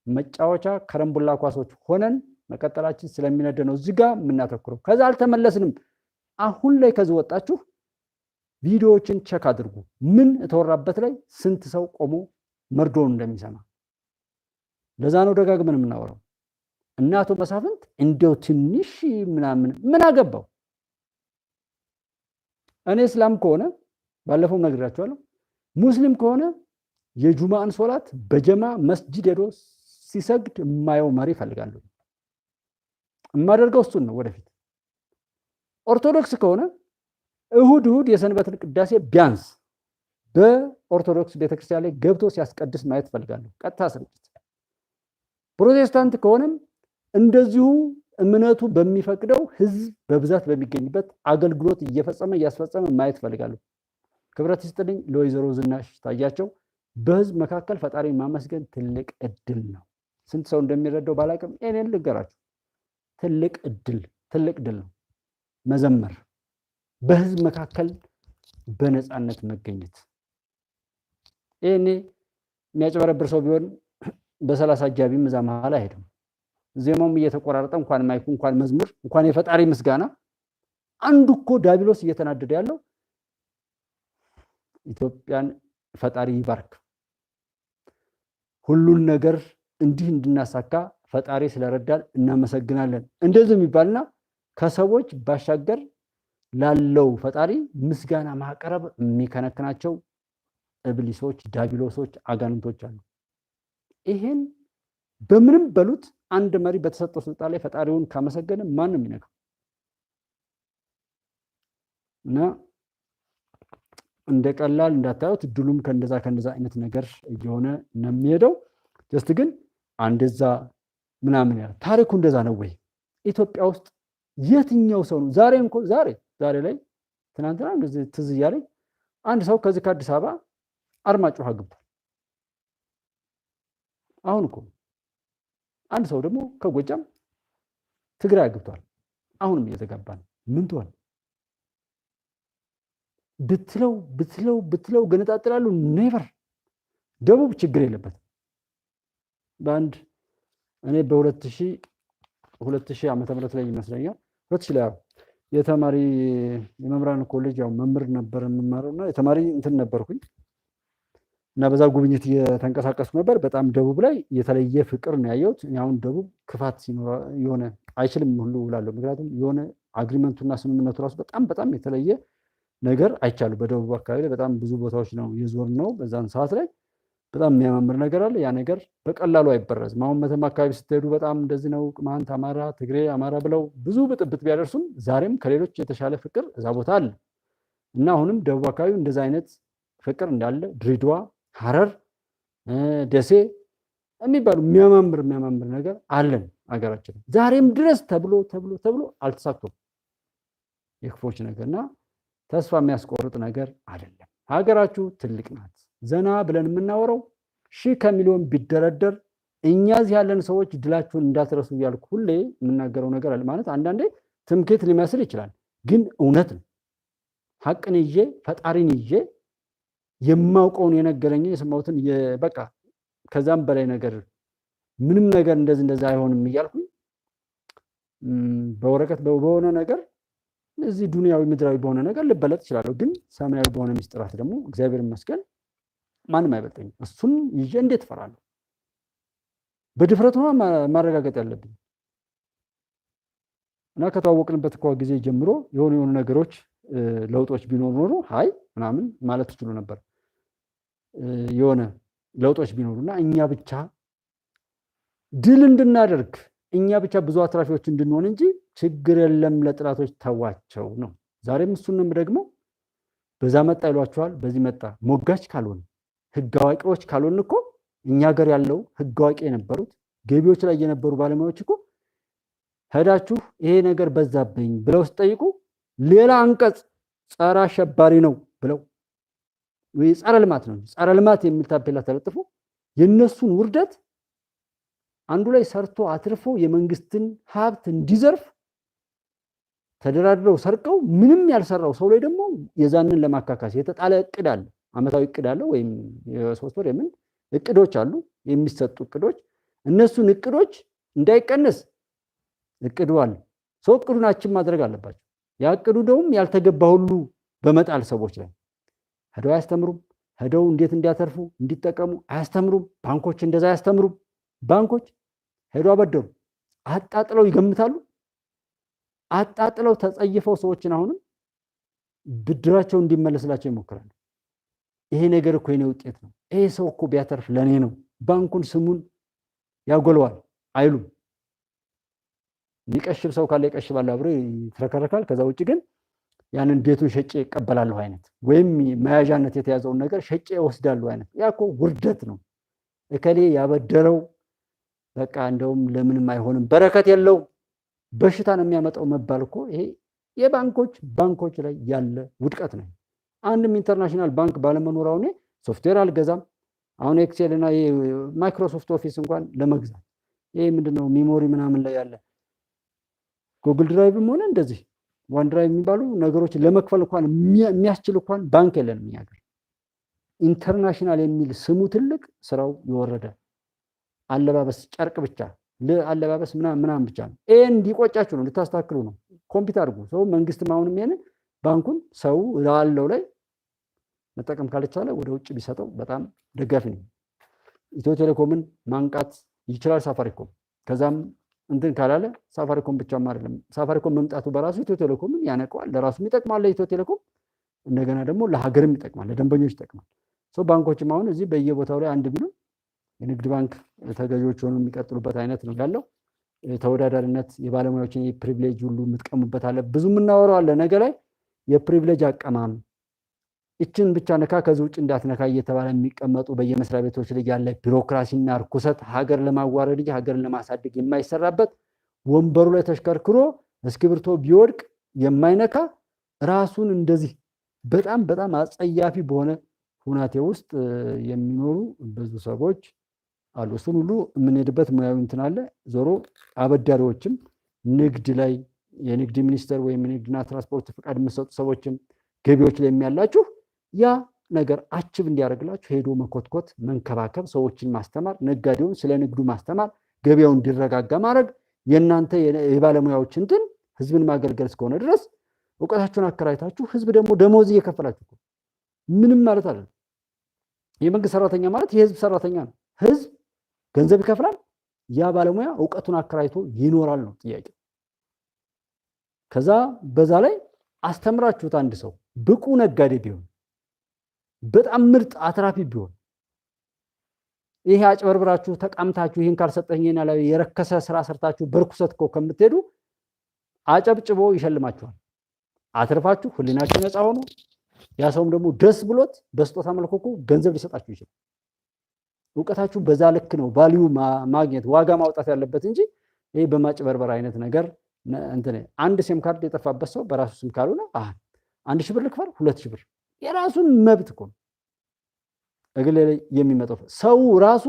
መጫወቻ ከረምቡላ ኳሶች ሆነን መቀጠላችን ስለሚነደ ነው እዚህ ጋር የምናተኩረው። ከዛ አልተመለስንም። አሁን ላይ ከዚህ ወጣችሁ ቪዲዮዎችን ቸክ አድርጉ። ምን ተወራበት ላይ ስንት ሰው ቆሞ መርዶውን እንደሚሰማ። ለዛ ነው ደጋግመን የምናወራው። እና አቶ መሳፍንት እንደው ትንሽ ምናምን ምን አገባው? እኔ እስላም ከሆነ ባለፈው ነግራችኋለሁ፣ ሙስሊም ከሆነ የጁማአን ሶላት በጀማ መስጂድ ሄዶ ሲሰግድ የማየው መሪ እፈልጋለሁ። የማደርገው እሱን ነው ወደፊት። ኦርቶዶክስ ከሆነ እሁድ የሰንበትን ቅዳሴ ቢያንስ በኦርቶዶክስ ቤተክርስቲያን ላይ ገብቶ ሲያስቀድስ ማየት እፈልጋለሁ፣ ቀጥታ ስርጭት። ፕሮቴስታንት ከሆነም እንደዚሁ እምነቱ በሚፈቅደው ህዝብ በብዛት በሚገኝበት አገልግሎት እያስፈጸመ ማየት እፈልጋለሁ። ክብረት ይስጥልኝ ለወይዘሮ ዝናሽ ታያቸው። በህዝብ መካከል ፈጣሪ ማመስገን ትልቅ እድል ነው። ስንት ሰው እንደሚረዳው ባላቅም እኔን ልገራችሁ፣ ትልቅ ድል ነው መዘመር፣ በህዝብ መካከል በነፃነት መገኘት። ይሄኔ የሚያጨበረብር ሰው ቢሆን በ30 አጃቢም እዛ መሀል አይሄድም። ዜማውም እየተቆራረጠ እንኳን ማይኩ እንኳን መዝሙር እንኳን የፈጣሪ ምስጋና። አንዱ እኮ ዲያብሎስ እየተናደደ ያለው ኢትዮጵያን ፈጣሪ ይባርክ፣ ሁሉን ነገር እንዲህ እንድናሳካ ፈጣሪ ስለረዳን እናመሰግናለን እንደዚህ የሚባልና ከሰዎች ባሻገር ላለው ፈጣሪ ምስጋና ማቅረብ የሚከነክናቸው እብሊሶች፣ ዲያብሎሶች፣ አጋንንቶች አሉ። ይሄን በምንም በሉት አንድ መሪ በተሰጠው ስልጣን ላይ ፈጣሪውን ካመሰገነ ማንም ይነካው እና እንደቀላል እንዳታዩት። ድሉም ከእንደዛ አይነት ነገር እየሆነ ነው የሚሄደው። ጀስት ግን አንደዛ ምናምን ያለ ታሪኩ እንደዛ ነው ወይ? ኢትዮጵያ ውስጥ የትኛው ሰው ነው ዛሬ ላይ ትናንትና እንደዚህ ትዝ እያለኝ አንድ ሰው ከዚህ ከአዲስ አበባ አርማጭሆ ገብቷል። አሁን እኮ አንድ ሰው ደግሞ ከጎጃም ትግራይ ገብቷል። አሁንም እየተጋባ ነው። ምን ትሆን ብትለው ገነጣጥላሉ። ኔቨር። ደቡብ ችግር የለበትም። በአንድ እኔ በ2000 ዓመተ ምህረት ላይ ይመስለኛል 2000 ላይ የተማሪ የመምህራን ኮሌጅ ያው መምህር ነበር የምማረውና የተማሪ እንትን ነበርኩኝ እና በዛ ጉብኝት እየተንቀሳቀስኩ ነበር። በጣም ደቡብ ላይ የተለየ ፍቅር ነው ያየሁት። አሁን ደቡብ ክፋት ሲኖር የሆነ አይችልም ሁሉ እላለሁ። ምክንያቱም የሆነ አግሪመንቱና ስምምነቱ ራሱ በጣም የተለየ ነገር አይቻሉ። በደቡብ አካባቢ ላይ በጣም ብዙ ቦታዎች ነው የዞር ነው። በዛን ሰዓት ላይ በጣም የሚያማምር ነገር አለ። ያ ነገር በቀላሉ አይበረዝም። አሁን መተማ አካባቢ ስትሄዱ በጣም እንደዚህ ነው። ቅማንት፣ አማራ፣ ትግሬ፣ አማራ ብለው ብዙ ብጥብጥ ቢያደርሱም ዛሬም ከሌሎች የተሻለ ፍቅር እዛ ቦታ አለ። እና አሁንም ደቡብ አካባቢ እንደዛ አይነት ፍቅር እንዳለ ድሬዳዋ፣ ሐረር፣ ደሴ የሚባሉ የሚያማምር ነገር አለን አገራችን። ዛሬም ድረስ ተብሎ አልተሳክቶም የክፎች ነገርና ተስፋ የሚያስቆርጥ ነገር አይደለም። ሀገራችሁ ትልቅ ናት። ዘና ብለን የምናወራው ሺህ ከሚሊዮን ቢደረደር እኛ እዚህ ያለን ሰዎች ድላችሁን እንዳትረሱ እያልኩ ሁሌ የምናገረው ነገር አለ። ማለት አንዳንዴ ትምክህት ሊመስል ይችላል፣ ግን እውነት ነው። ሐቅን ይዤ ፈጣሪን ይዤ የማውቀውን የነገረኝ የሰማሁትን በቃ ከዛም በላይ ነገር ምንም ነገር እንደዛ አይሆንም እያልኩኝ በወረቀት በሆነ ነገር እዚህ ዱንያዊ ምድራዊ በሆነ ነገር ልበለጥ እችላለሁ። ግን ሰማያዊ በሆነ ምስጢራት ደግሞ እግዚአብሔር ይመስገን ማንም አይበልጠኝም። እሱን ይዤ እንዴት እፈራለሁ? በድፍረት ነው ማረጋገጥ ያለብኝ። እና ከተዋወቅንበት ጊዜ ጀምሮ የሆኑ ነገሮች ለውጦች ቢኖሩ ኖሮ አይ ምናምን ማለት ትችሉ ነበር። የሆነ ለውጦች ቢኖሩና እኛ ብቻ ድል እንድናደርግ እኛ ብቻ ብዙ አትራፊዎች እንድንሆን እንጂ ችግር የለም ለጥላቶች ተዋቸው ነው። ዛሬም እሱንም ደግሞ በዛ መጣ ይሏቸዋል፣ በዚህ መጣ። ሞጋች ካልሆነ ህግ አዋቂዎች ካልሆን እኮ እኛ ሀገር ያለው ህግ አዋቂ የነበሩት ገቢዎች ላይ የነበሩ ባለሙያዎች እኮ ሄዳችሁ ይሄ ነገር በዛብኝ ብለው ሲጠይቁ ሌላ አንቀጽ ጸረ አሸባሪ ነው ብለው ወይ ጸረ ልማት ነው ጸረ ልማት የሚል ታፔላ ተለጥፎ የነሱን ውርደት አንዱ ላይ ሰርቶ አትርፎ የመንግስትን ሀብት እንዲዘርፍ ተደራድረው ሰርቀው ምንም ያልሰራው ሰው ላይ ደግሞ የዛንን ለማካካስ የተጣለ እቅድ አለ። አመታዊ እቅድ አለ ወይም የሶስት ወር የምን እቅዶች አሉ የሚሰጡ እቅዶች። እነሱን እቅዶች እንዳይቀነስ እቅዱ አለ። ሰው እቅዱን አችን ማድረግ አለባቸው። ያ እቅዱ ደግሞ ያልተገባ ሁሉ በመጣል ሰዎች ላይ ሄደው አያስተምሩም። ሄደው እንዴት እንዲያተርፉ እንዲጠቀሙ አያስተምሩም። ባንኮች እንደዛ አያስተምሩም። ባንኮች ሄደው አበደሩ አጣጥለው ይገምታሉ። አጣጥለው ተጸይፈው ሰዎችን አሁንም ብድራቸው እንዲመለስላቸው ይሞክራሉ። ይሄ ነገር እኮ የኔ ውጤት ነው፣ ይሄ ሰው እኮ ቢያተርፍ ለኔ ነው፣ ባንኩን ስሙን ያጎለዋል አይሉም። ሊቀሽብ ሰው ካለ ይቀሽባል፣ አብሮ ይትረከረካል። ከዛ ውጭ ግን ያንን ቤቱን ሸጬ ይቀበላለሁ አይነት ወይም መያዣነት የተያዘውን ነገር ሸጬ ወስዳለሁ አይነት ያ እኮ ውርደት ነው። እከሌ ያበደረው በቃ እንደውም ለምንም አይሆንም በረከት የለው በሽታ ነው የሚያመጣው መባል እኮ ይሄ ባንኮች ላይ ያለ ውድቀት ነው። አንድም ኢንተርናሽናል ባንክ ባለመኖራው እኔ ሶፍትዌር አልገዛም። አሁን ኤክሴል እና ማይክሮሶፍት ኦፊስ እንኳን ለመግዛት ይሄ ምንድነው ሚሞሪ ምናምን ላይ ያለ ጉግል ድራይቭም ሆነ እንደዚህ ዋን ድራይቭ የሚባሉ ነገሮች ለመክፈል እንኳን የሚያስችል እንኳን ባንክ የለንም እኛ ሀገር። ኢንተርናሽናል የሚል ስሙ ትልቅ ስራው የወረደ አለባበስ ጨርቅ ብቻ ለአለባበስ ምናምን ብቻ ነው። ይሄ እንዲቆጫችሁ ነው፣ ልታስተካክሉ ነው። ኮምፒውተር አድርጉ። ሰው መንግስትም አሁንም ይሄንን ባንኩን ሰው ላለው ላይ መጠቀም ካልቻለ ወደ ውጭ ቢሰጠው በጣም ደጋፊ ነው። ኢትዮ ቴሌኮምን ማንቃት ይችላል ሳፋሪኮም። ከዛም እንትን ካላለ ሳፋሪኮም ብቻም አይደለም፣ ሳፋሪኮም መምጣቱ በራሱ ኢትዮ ቴሌኮምን ያነቀዋል። ለራሱም ይጠቅማል ለኢትዮ ቴሌኮም፣ እንደገና ደግሞ ለሀገርም ይጠቅማል፣ ለደንበኞች ይጠቅማል። ሰው ባንኮችም አሁን እዚህ በየቦታው ላይ አንድ ቢሉን የንግድ ባንክ ተገዢዎች ሆነው የሚቀጥሉበት አይነት ነው ያለው። ተወዳዳሪነት የባለሙያዎችን የፕሪቪሌጅ ሁሉ የምትቀሙበት አለ። ብዙ የምናወራው አለ ነገ ላይ የፕሪቪሌጅ አቀማም እችን ብቻ ነካ ከዚህ ውጭ እንዳትነካ እየተባለ የሚቀመጡ በየመስሪያ ቤቶች ላይ ያለ ቢሮክራሲና ርኩሰት ሀገር ለማዋረድ እንጂ ሀገርን ለማሳደግ የማይሰራበት ወንበሩ ላይ ተሽከርክሮ እስክብርቶ ቢወድቅ የማይነካ ራሱን እንደዚህ በጣም አጸያፊ በሆነ ሁናቴ ውስጥ የሚኖሩ ብዙ ሰዎች አሉ። እሱን ሁሉ የምንሄድበት ሙያዊ እንትን አለ። ዞሮ አበዳሪዎችም ንግድ ላይ የንግድ ሚኒስቴር ወይም ንግድና ትራንስፖርት ፈቃድ የምትሰጡ ሰዎችም ገቢዎች ላይ የሚያላችሁ ያ ነገር አችብ እንዲያደርግላችሁ ሄዶ መኮትኮት፣ መንከባከብ፣ ሰዎችን ማስተማር፣ ነጋዴውን ስለ ንግዱ ማስተማር፣ ገበያው እንዲረጋጋ ማድረግ የእናንተ የባለሙያዎች እንትን ህዝብን ማገልገል እስከሆነ ድረስ እውቀታችሁን አከራይታችሁ ህዝብ ደግሞ ደሞዝ እየከፈላችሁ ምንም ማለት አይደለም። የመንግስት ሰራተኛ ማለት የህዝብ ሰራተኛ ነው። ህዝብ ገንዘብ ይከፍላል፣ ያ ባለሙያ እውቀቱን አከራይቶ ይኖራል ነው ጥያቄ። ከዛ በዛ ላይ አስተምራችሁት አንድ ሰው ብቁ ነጋዴ ቢሆን በጣም ምርጥ አትራፊ ቢሆን ይሄ አጭበርብራችሁ ተቃምታችሁ ይሄን ካልሰጠኝ ላይ የረከሰ ስራ ሰርታችሁ በርኩሰት እኮ ከምትሄዱ አጨብጭቦ ይሸልማችኋል። አትርፋችሁ ህሊናችሁ ነፃ ሆኖ ያ ሰውም ደግሞ ደስ ብሎት በስጦታ መልኩ እኮ ገንዘብ ሊሰጣችሁ ይችላል። እውቀታችሁ በዛ ልክ ነው ቫልዩ ማግኘት ዋጋ ማውጣት ያለበት እንጂ ይሄ በማጭበርበር አይነት ነገር እንትን አንድ ሲም ካርድ የጠፋበት ሰው በራሱ ስም ካልሆነ 1000 ብር ልክፈል 2000 ብር የራሱን መብት እኮ እግል ላይ የሚመጣው ሰው ራሱ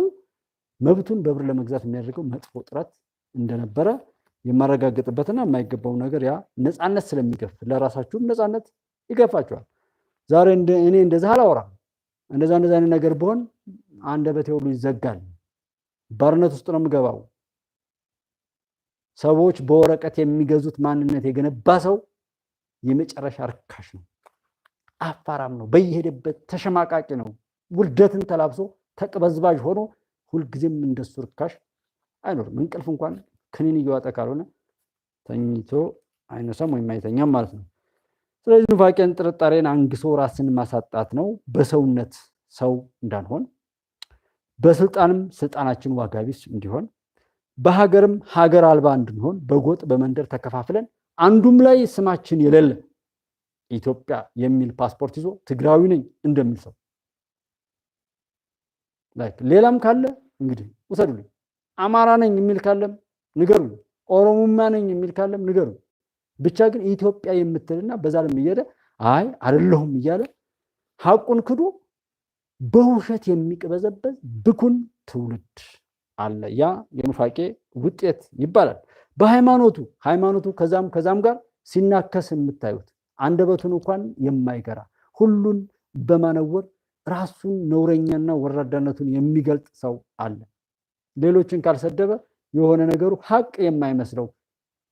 መብቱን በብር ለመግዛት የሚያደርገው መጥፎ ጥረት እንደነበረ የማረጋግጥበትና የማይገባው ነገር ያ ነፃነት ስለሚገፍ ለራሳችሁም ነፃነት ይገፋችኋል። ዛሬ እኔ እንደዛ አላወራም። እንደዛ አይነት ነገር ቢሆን አንደበቴ ሁሉ ይዘጋል። ባርነት ውስጥ ነው የምገባው። ሰዎች በወረቀት የሚገዙት ማንነት የገነባ ሰው የመጨረሻ ርካሽ ነው፣ አፋራም ነው፣ በየሄደበት ተሸማቃቂ ነው። ውርደትን ተላብሶ ተቅበዝባዥ ሆኖ ሁልጊዜም እንደሱ ርካሽ አይኖርም። እንቅልፍ እንኳን ክኒን እየዋጠ ካልሆነ ተኝቶ አይነሳም ወይም አይተኛም ማለት ነው። ስለዚህ ኑፋቄን ጥርጣሬን አንግሶ ራስን ማሳጣት ነው። በሰውነት ሰው እንዳንሆን፣ በስልጣንም ስልጣናችን ዋጋ ቢስ እንዲሆን፣ በሀገርም ሀገር አልባ እንድንሆን በጎጥ በመንደር ተከፋፍለን አንዱም ላይ ስማችን የሌለ ኢትዮጵያ የሚል ፓስፖርት ይዞ ትግራዊ ነኝ እንደሚል ሰው ሌላም ካለ እንግዲህ ውሰዱልኝ። አማራ ነኝ የሚል ካለም ንገሩኝ። ኦሮሞማ ነኝ የሚል ካለም ንገሩኝ። ብቻ ግን ኢትዮጵያ የምትልና በዛ ላይ እየሄደ አይ አይደለሁም እያለ ሐቁን ክዶ በውሸት የሚቅበዘበዝ ብኩን ትውልድ አለ። ያ የኑፋቄ ውጤት ይባላል። በሃይማኖቱ ከዛም ጋር ሲናከስ የምታዩት አንደበቱን እንኳን የማይገራ ሁሉን በማነወር ራሱን ነውረኛና ወራዳነቱን የሚገልጥ ሰው አለ። ሌሎችን ካልሰደበ የሆነ ነገሩ ሐቅ የማይመስለው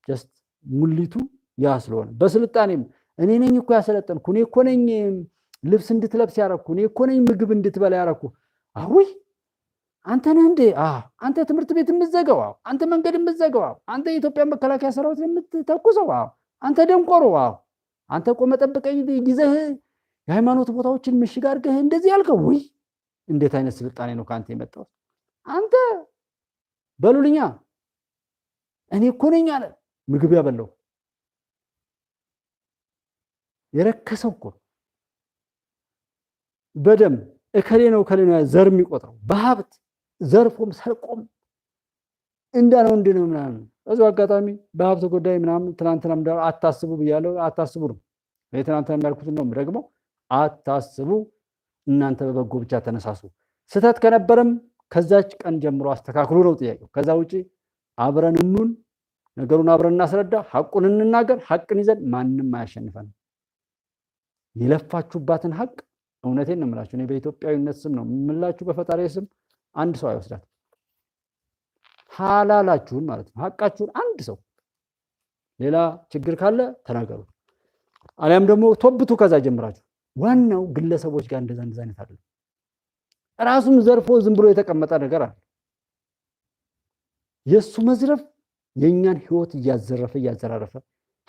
ጀስት ሙሊቱ ያ ስለሆነ በስልጣኔም እኔ ነኝ እኮ ያሰለጠንኩ፣ እኔ እኮ ነኝ ልብስ እንድትለብስ ያረኩ፣ እኔ እኮ ነኝ ምግብ እንድትበላ ያረኩ። አውይ አንተ ነህ እንዴ? አንተ ትምህርት ቤት የምትዘጋው፣ አንተ መንገድ የምትዘጋው፣ አንተ የኢትዮጵያ መከላከያ ሰራዊት የምትተኩሰው፣ አንተ ደንቆሮ፣ አንተ ቆመ ጠብቀኝ ጊዜህ የሃይማኖት ቦታዎችን ምሽግ አድርገህ እንደዚህ ያልከው። ውይ እንዴት አይነት ስልጣኔ ነው ከአንተ የመጣው? አንተ በሉልኛ እኔ እኮ ነኝ አለ ምግብ ያበላው። የረከሰው እኮ በደም እከሌ ነው ዘር የሚቆጥረው በሀብት ዘርፎም ሰርቆም እንዳለው እንድነው ምናምን። እዚሁ አጋጣሚ በሀብት ጉዳይ ምናምን ትናንትናም አታስቡ ብያለሁ። አታስቡ ነው ትናንትና ያልኩት ነው ደግሞ አታስቡ። እናንተ በበጎ ብቻ ተነሳሱ። ስህተት ከነበረም ከዛች ቀን ጀምሮ አስተካክሉ ነው ጥያቄው። ከዛ ውጪ አብረን እንኑን፣ ነገሩን አብረን እናስረዳ፣ ሐቁን እንናገር። ሐቅን ይዘን ማንም አያሸንፈን። የለፋችሁባትን ሐቅ እውነቴን ነው የምላችሁ። እኔ በኢትዮጵያዊነት ስም ነው የምላችሁ፣ በፈጣሪ ስም አንድ ሰው አይወስዳት። ሐላላችሁን ማለት ነው ሐቃችሁን አንድ ሰው ሌላ ችግር ካለ ተናገሩ፣ አሊያም ደግሞ ቶብቱ ከዛ ጀምራችሁ። ዋናው ግለሰቦች ጋር እንደዛ አይነት አይደለም። ራሱም ዘርፎ ዝም ብሎ የተቀመጠ ነገር አለ። የሱ መዝረፍ የኛን ህይወት እያዘራረፈ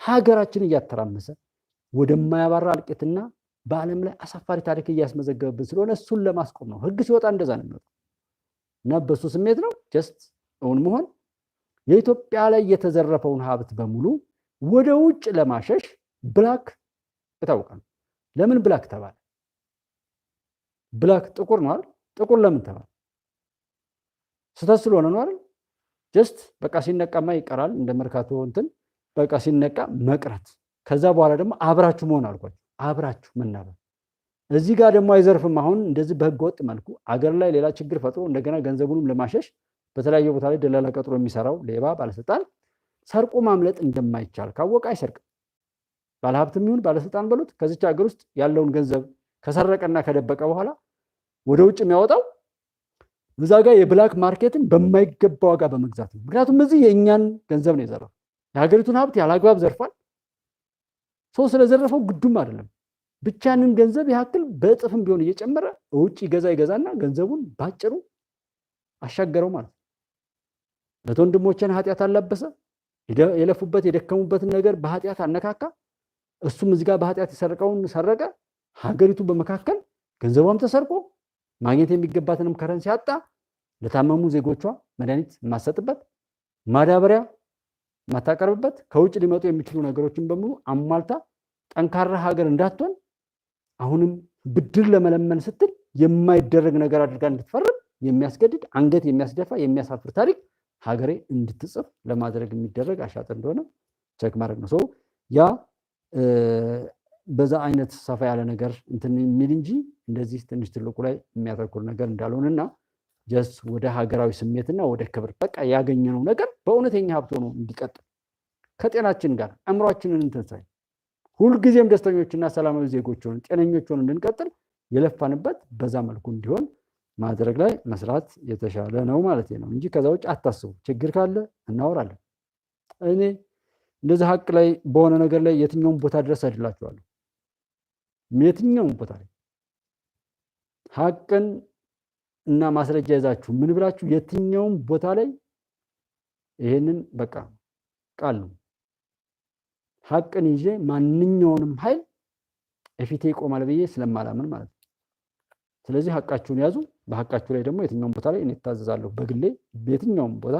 ሀገራችን እያተራመሰ ወደማያባራ እልቂትና በዓለም ላይ አሳፋሪ ታሪክ እያስመዘገበብን ስለሆነ እሱን ለማስቆም ነው። ህግ ሲወጣ እንደዛ ነው የሚወጣው እና በሱ ስሜት ነው ጀስት እውን መሆን የኢትዮጵያ ላይ የተዘረፈውን ሀብት በሙሉ ወደ ውጭ ለማሸሽ ብላክ ይታወቃል። ለምን ብላክ ተባለ? ብላክ ጥቁር ነው አይደል? ጥቁር ለምን ተባለ? ስህተት ስለሆነ ነው አይደል? ጀስት በቃ ሲነቃማ ይቀራል እንደ መርካቶ እንትን በቃ ሲነቃ መቅረት። ከዛ በኋላ ደግሞ አብራችሁ መሆን አልኳችሁ። አብራችሁ መናበብ። እዚህ ጋር ደግሞ አይዘርፍም። አሁን እንደዚህ በህገ ወጥ መልኩ አገር ላይ ሌላ ችግር ፈጥሮ እንደገና ገንዘቡንም ለማሸሽ በተለያየ ቦታ ላይ ደላላ ቀጥሮ የሚሰራው ሌባ ባለስልጣን ሰርቆ ማምለጥ እንደማይቻል ካወቀ አይሰርቅም። ባለሀብትም ይሁን ባለስልጣን በሉት ከዚች ሀገር ውስጥ ያለውን ገንዘብ ከሰረቀና ከደበቀ በኋላ ወደ ውጭ የሚያወጣው እዛ ጋር የብላክ ማርኬትን በማይገባ ዋጋ በመግዛት ነው። ምክንያቱም እዚህ የእኛን ገንዘብ ነው የዘረፈው። የሀገሪቱን ሀብት ያላግባብ ዘርፏል። ሰው ስለዘረፈው ግዱም አይደለም። ብቻንን ገንዘብ ያክል በእጥፍም ቢሆን እየጨመረ ውጭ ይገዛና ገንዘቡን ባጭሩ አሻገረው ማለት ነው። ለወንድሞችን ኃጢአት አላበሰ። የለፉበት የደከሙበትን ነገር በኃጢአት አነካካ። እሱም እዚህ ጋር በኃጢአት የሰረቀውን ሰረቀ። ሀገሪቱ በመካከል ገንዘቧም ተሰርቆ ማግኘት የሚገባትንም ከረንሲ አጣ። ለታመሙ ዜጎቿ መድኃኒት የማሰጥበት ማዳበሪያ ማታቀርብበት ከውጭ ሊመጡ የሚችሉ ነገሮችን በሙሉ አሟልታ ጠንካራ ሀገር እንዳትሆን አሁንም ብድር ለመለመን ስትል የማይደረግ ነገር አድርጋ እንድትፈርም የሚያስገድድ አንገት የሚያስደፋ የሚያሳፍር ታሪክ ሀገሬ እንድትጽፍ ለማድረግ የሚደረግ አሻጥር እንደሆነ ቸክ ማድረግ ነው። ያ በዛ አይነት ሰፋ ያለ ነገር እንትን የሚል እንጂ እንደዚህ ትንሽ ትልቁ ላይ የሚያተኩር ነገር እንዳልሆነና ጀስት ወደ ሀገራዊ ስሜትና ወደ ክብር በቃ ያገኘነው ነገር በእውነተኛ ሀብቶ ነው እንዲቀጥል ከጤናችን ጋር አእምሯችንን እንትንሳይ ሁልጊዜም ደስተኞችና ሰላማዊ ዜጎች ሆነን ጤነኞች ሆነን እንድንቀጥል የለፋንበት በዛ መልኩ እንዲሆን ማድረግ ላይ መስራት የተሻለ ነው ማለት ነው እንጂ ከዛ ውጭ አታስቡ። ችግር ካለ እናወራለን። እኔ እንደዚህ ሀቅ ላይ በሆነ ነገር ላይ የትኛውም ቦታ ድረስ አይደላችኋለሁ። የትኛውም ቦታ ላይ ሀቅን እና ማስረጃ ይዛችሁ ምን ብላችሁ የትኛውም ቦታ ላይ ይሄንን በቃ ቃል ነው ሀቅን ይዤ ማንኛውንም ኃይል እፊቴ ይቆማል ብዬ ስለማላምን ማለት ነው። ስለዚህ ሀቃችሁን ያዙ። በሀቃችሁ ላይ ደግሞ የትኛውም ቦታ ላይ እኔ እታዘዛለሁ። በግሌ በየትኛውም ቦታ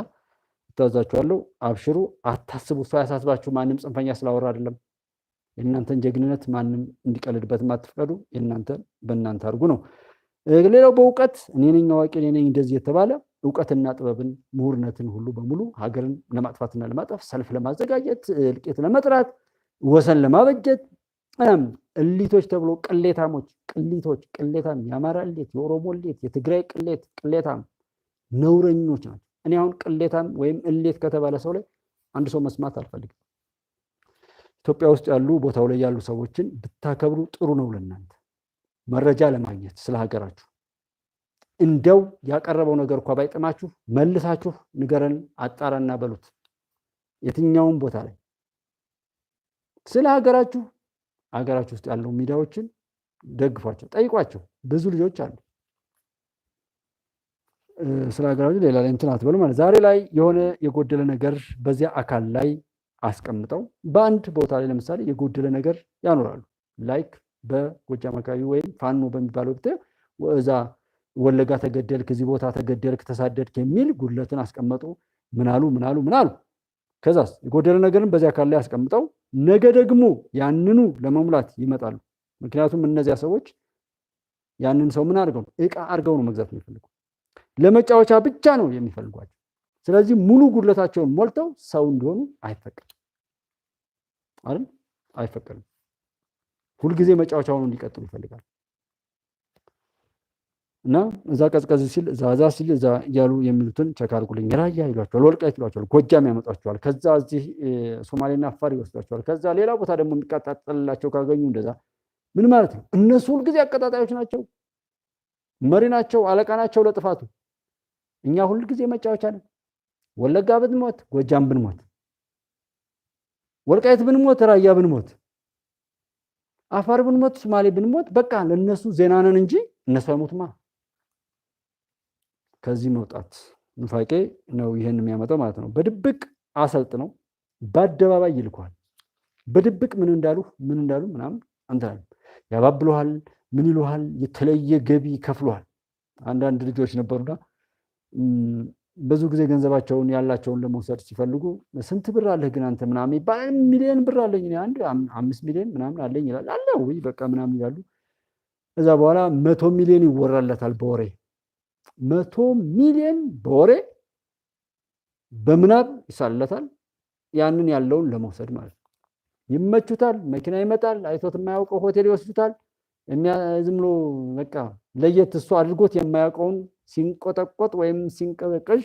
እታዘዛችኋለሁ። አብሽሩ፣ አታስቡ። እሱ ያሳስባችሁ። ማንም ጽንፈኛ ስላወራ አይደለም። የእናንተን ጀግንነት ማንም እንዲቀልድበት አትፍቀዱ። የእናንተ በእናንተ አድርጉ ነው። ሌላው በእውቀት እኔ ነኝ አዋቂ እኔ ነኝ እንደዚህ የተባለ እውቀትና ጥበብን ምሁርነትን ሁሉ በሙሉ ሀገርን ለማጥፋትና ለማጠፍ ሰልፍ ለማዘጋጀት እልቂት ለመጥራት ወሰን ለማበጀት እሊቶች ተብሎ ቅሌታሞች ቅሌታም የአማራ እሌት የኦሮሞ እሌት የትግራይ ቅሌታም ነውረኞች ናቸው። እኔ አሁን ቅሌታም ወይም እሌት ከተባለ ሰው ላይ አንድ ሰው መስማት አልፈልግም። ኢትዮጵያ ውስጥ ያሉ ቦታው ላይ ያሉ ሰዎችን ብታከብሩ ጥሩ ነው ለእናንተ መረጃ ለማግኘት ስለ ሀገራችሁ። እንደው ያቀረበው ነገር እንኳን ባይጥማችሁ መልሳችሁ ንገረን አጣራና በሉት። የትኛውም ቦታ ላይ ስለ ሀገራችሁ ውስጥ ያለው ሚዲያዎችን ደግፏቸው፣ ጠይቋቸው። ብዙ ልጆች አሉ ስለ ሀገራችሁ ሌላ ላይ እንትን አትበሉ ማለት። ዛሬ ላይ የሆነ የጎደለ ነገር በዚያ አካል ላይ አስቀምጠው በአንድ ቦታ ላይ ለምሳሌ የጎደለ ነገር ያኖራሉ። ላይክ በጎጃም አካባቢ ወይም ፋኖ በሚባለው ወቅት እዛ ወለጋ ተገደልክ፣ እዚህ ቦታ ተገደልክ፣ ተሳደድክ የሚል ጉድለትን አስቀመጡ። ምናሉ ከዛስ የጎደለ ነገርን በዚያ አካል ላይ አስቀምጠው ነገ ደግሞ ያንኑ ለመሙላት ይመጣሉ። ምክንያቱም እነዚያ ሰዎች ያንን ሰው ምን አድርገው ዕቃ አድርገው ነው መግዛት የሚፈልጉ፣ ለመጫወቻ ብቻ ነው የሚፈልጓቸው። ስለዚህ ሙሉ ጉድለታቸውን ሞልተው ሰው እንዲሆኑ አይፈቀድም አይደል? አይፈቀድም። ሁልጊዜ መጫወቻውን እንዲቀጥሉ ይፈልጋል። እና እዛ ቀዝቀዝ ሲል እዛ ሲል እዛ እያሉ የሚሉትን ቸክ አድርጉልኝ። ራያ ይሏቸዋል፣ ወልቃይት ይሏቸዋል፣ ጎጃም ያመጣቸዋል። ከዛ እዚህ ሶማሌና አፋር ይወስዷቸዋል። ከዛ ሌላ ቦታ ደግሞ የሚቀጣጠልላቸው ካገኙ እንደዛ ምን ማለት ነው? እነሱ ሁልጊዜ አቀጣጣዮች ናቸው፣ መሪ ናቸው፣ አለቃ ናቸው ለጥፋቱ። እኛ ሁልጊዜ መጫወቻ ነን። ወለጋ ብንሞት፣ ጎጃም ብንሞት፣ ወልቃይት ብንሞት፣ ራያ ብንሞት፣ አፋር ብንሞት፣ ሶማሌ ብንሞት በቃ ለነሱ ዜና ነን እንጂ እነሱ አይሞቱማ። ከዚህ መውጣት ንፋቄ ነው ይሄን የሚያመጣው ማለት ነው። በድብቅ አሰልጥነው በአደባባይ ይልኳል። በድብቅ ምን እንዳሉ ምናምን አንተን ያባብሉሃል፣ ምን ይሉሃል፣ የተለየ ገቢ ከፍሏል። አንዳንድ ልጆች ነበሩና ብዙ ጊዜ ገንዘባቸውን ያላቸውን ለመውሰድ ሲፈልጉ ስንት ብር አለህ ግን አንተ ምናምን ይባላል። ሚሊዮን ብር አለኝ እኔ 5 ሚሊዮን ምናምን አለኝ ይላል። አለው ወይ በቃ ምናምን ይላሉ። እዛ በኋላ 100 ሚሊዮን ይወራለታል በወሬ 100 ሚሊዮን በወሬ በምናብ ይሳለታል። ያንን ያለውን ለመውሰድ ማለት ነው። ይመቹታል። መኪና ይመጣል፣ አይቶት የማያውቀው ሆቴል ይወስዱታል። ዝም ብሎ በቃ ለየት እሱ አድርጎት የማያውቀውን ሲንቆጠቆጥ ወይም ሲንቀቀሽ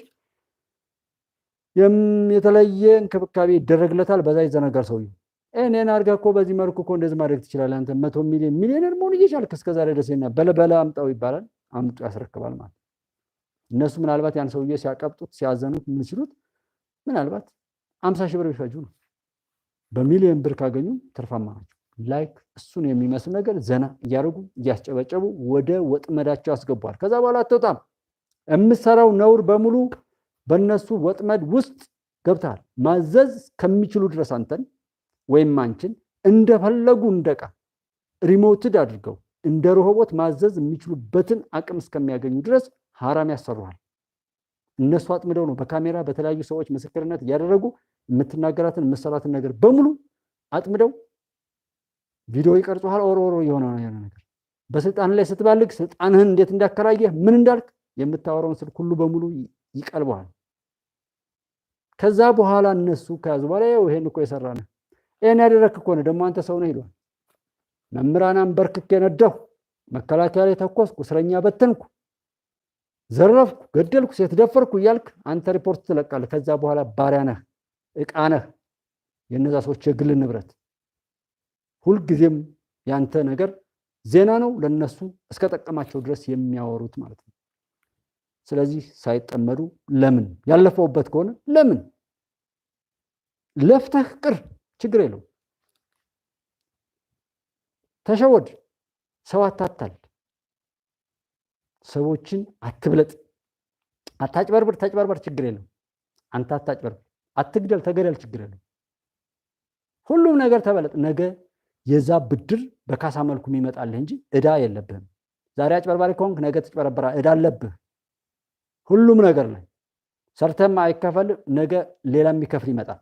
የተለየ እንክብካቤ ይደረግለታል። በዛ ይዘነጋር ሰውዬው። እኔን አድርገህ እኮ በዚህ መልኩ እኮ እንደዚህ ማድረግ ትችላለህ አንተ 100 ሚሊዮን ሚሊዮነር መሆን እየቻልክ እስከዛሬ ድረስና በለበለ አምጣው ይባላል። አምጡ ያስረክባል ማለት። እነሱ ምናልባት ያን ሰውዬ ሲያቀብጡት ሲያዘኑት ምን ሲሉት ምናልባት 50 ሺህ ብር ቢፈጁ ነው። በሚሊዮን ብር ካገኙ ትርፋማ ናቸው። ላይክ እሱን የሚመስል ነገር ዘና እያደረጉ እያስጨበጨቡ ወደ ወጥመዳቸው ያስገቧል። ከዛ በኋላ አትወጣም። የምትሰራው ነውር በሙሉ በእነሱ ወጥመድ ውስጥ ገብተሃል። ማዘዝ ከሚችሉ ድረስ አንተን ወይም አንቺን እንደፈለጉ እንደቃ ሪሞትድ አድርገው እንደ ሮቦት ማዘዝ የሚችሉበትን አቅም እስከሚያገኙ ድረስ ሐራም ያሰሩሃል። እነሱ አጥምደው ነው በካሜራ በተለያዩ ሰዎች ምስክርነት እያደረጉ የምትናገራትን የምትሰራትን ነገር በሙሉ አጥምደው ቪዲዮ ይቀርጹሃል። ኦሮሮ የሆነ ነገር በስልጣን ላይ ስትባልግ ስልጣንህን እንዴት እንዳከራየህ ምን እንዳልክ የምታወራውን ስልክ ሁሉ በሙሉ ይቀልበዋል። ከዛ በኋላ እነሱ ከያዙ በኋላ ይሄን እኮ የሰራነ ይሄን ያደረክ እኮ ነው ደግሞ አንተ ሰው ነህ ይሏል። መምህራን አንበርክኬ ነደሁ፣ መከላከያ ላይ ተኮስኩ፣ እስረኛ በተንኩ፣ ዘረፍኩ፣ ገደልኩ፣ ሴት ደፈርኩ እያልክ አንተ ሪፖርት ትለቃለህ። ከዛ በኋላ ባሪያ ነህ፣ ዕቃ ነህ፣ የነዛ ሰዎች የግል ንብረት። ሁልጊዜም ያንተ ነገር ዜና ነው ለነሱ እስከ ጠቀማቸው ድረስ የሚያወሩት ማለት ነው። ስለዚህ ሳይጠመዱ ለምን ያለፈውበት ከሆነ ለምን ለፍተህ ቅር ችግር የለው። ተሸወድ፣ ሰው አታታል፣ ሰዎችን አትብለጥ፣ አታጭበርብር። ተጭበርበር ችግር የለው። አንተ አታጭበርብር፣ አትግደል፣ ተገደል ችግር የለው። ሁሉም ነገር ተበለጥ። ነገ የዛ ብድር በካሳ መልኩ ይመጣልህ እንጂ እዳ የለብህም። ዛሬ አጭበርባሪ ከሆንክ ነገ ትጭበረበራ፣ እዳ አለብህ። ሁሉም ነገር ላይ ሰርተም አይከፈል፣ ነገ ሌላ የሚከፍል ይመጣል።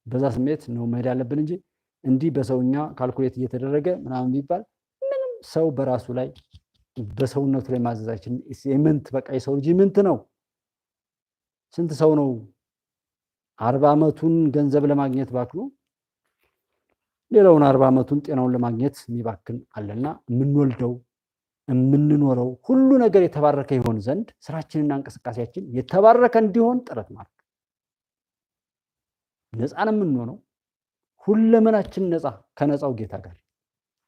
በዛ ስሜት ነው መሄድ ያለብን እንጂ እንዲህ በሰውኛ ካልኩሌት እየተደረገ ምናምን ቢባል ምንም ሰው በራሱ ላይ በሰውነቱ ላይ ማዘዛችን ኢምንት በቃ የሰው ልጅ ኢምንት ነው። ስንት ሰው ነው 40 ዓመቱን ገንዘብ ለማግኘት ባክኖ ሌላውን 40 ዓመቱን ጤናውን ለማግኘት የሚባክን አለና የምንወልደው የምንኖረው ሁሉ ነገር የተባረከ ይሆን ዘንድ ስራችንና እንቅስቃሴያችን የተባረከ እንዲሆን ጥረት ማድረግ። ነፃ ነው የምንሆነው ሁለመናችን ነፃ ከነፃው ጌታ ጋር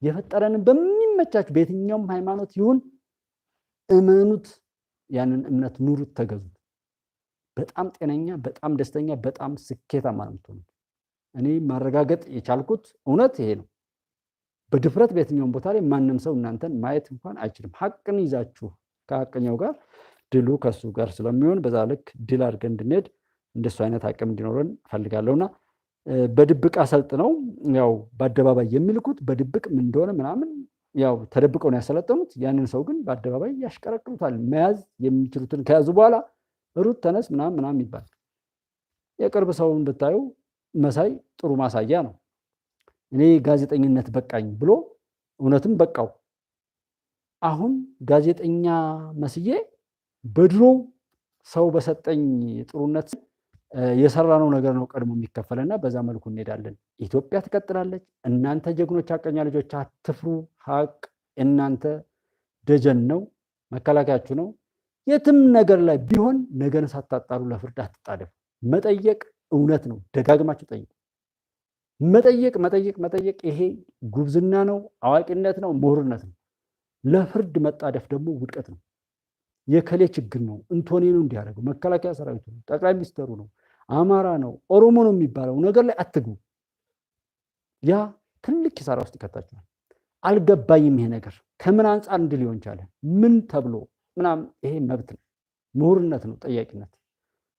የፈጠረንን በሚመቻችሁ በየትኛውም ሃይማኖት ይሁን እመኑት፣ ያንን እምነት ኑሩት፣ ተገዙት። በጣም ጤነኛ፣ በጣም ደስተኛ፣ በጣም ስኬታማ ነው የምትሆኑት። እኔ ማረጋገጥ የቻልኩት እውነት ይሄ ነው። በድፍረት በየትኛውም ቦታ ላይ ማንም ሰው እናንተን ማየት እንኳን አይችልም። ሐቅን ይዛችሁ ከሐቀኛው ጋር ድሉ ከሱ ጋር ስለሚሆን በዛ ልክ ድል አድርገን እንድንሄድ እንደሱ አይነት አቅም እንዲኖረን ፈልጋለሁና በድብቅ አሰልጥነው ያው በአደባባይ የሚልኩት በድብቅ ምን እንደሆነ ምናምን ያው ተደብቀው ነው ያሰለጠኑት። ያንን ሰው ግን በአደባባይ ያሽቀረቅሩታል። መያዝ የሚችሉትን ከያዙ በኋላ ሩት ተነስ ምናምን ይባል። የቅርብ ሰውን ብታዩ መሳይ ጥሩ ማሳያ ነው። እኔ ጋዜጠኝነት በቃኝ ብሎ እውነትም በቃው። አሁን ጋዜጠኛ መስዬ በድሮ ሰው በሰጠኝ ጥሩነት የሰራነው ነገር ነው ቀድሞ የሚከፈለና በዛ መልኩ እንሄዳለን። ኢትዮጵያ ትቀጥላለች። እናንተ ጀግኖች ሐቀኛ ልጆች አትፍሩ። ሐቅ እናንተ ደጀን ነው፣ መከላከያችሁ ነው። የትም ነገር ላይ ቢሆን ነገን ሳታጣሩ ለፍርድ አትጣደፉ። መጠየቅ እውነት ነው። ደጋግማችሁ ጠይቁ። መጠየቅ መጠየቅ መጠየቅ ይሄ ጉብዝና ነው፣ አዋቂነት ነው፣ ምሁርነት ነው። ለፍርድ መጣደፍ ደግሞ ውድቀት ነው። የከሌ ችግር ነው፣ እንቶኔ ነው እንዲያደርገው፣ መከላከያ ሰራዊቱ ነው፣ ጠቅላይ ሚኒስትሩ ነው፣ አማራ ነው፣ ኦሮሞ ነው የሚባለው ነገር ላይ አትግቡ። ያ ትልቅ ኪሳራ ውስጥ ይከታችኋል። አልገባኝም ይሄ ነገር ከምን አንጻር እንዲህ ሊሆን ቻለ፣ ምን ተብሎ ምናምን፣ ይሄ መብት ነው፣ ምሁርነት ነው፣ ጠያቂነት።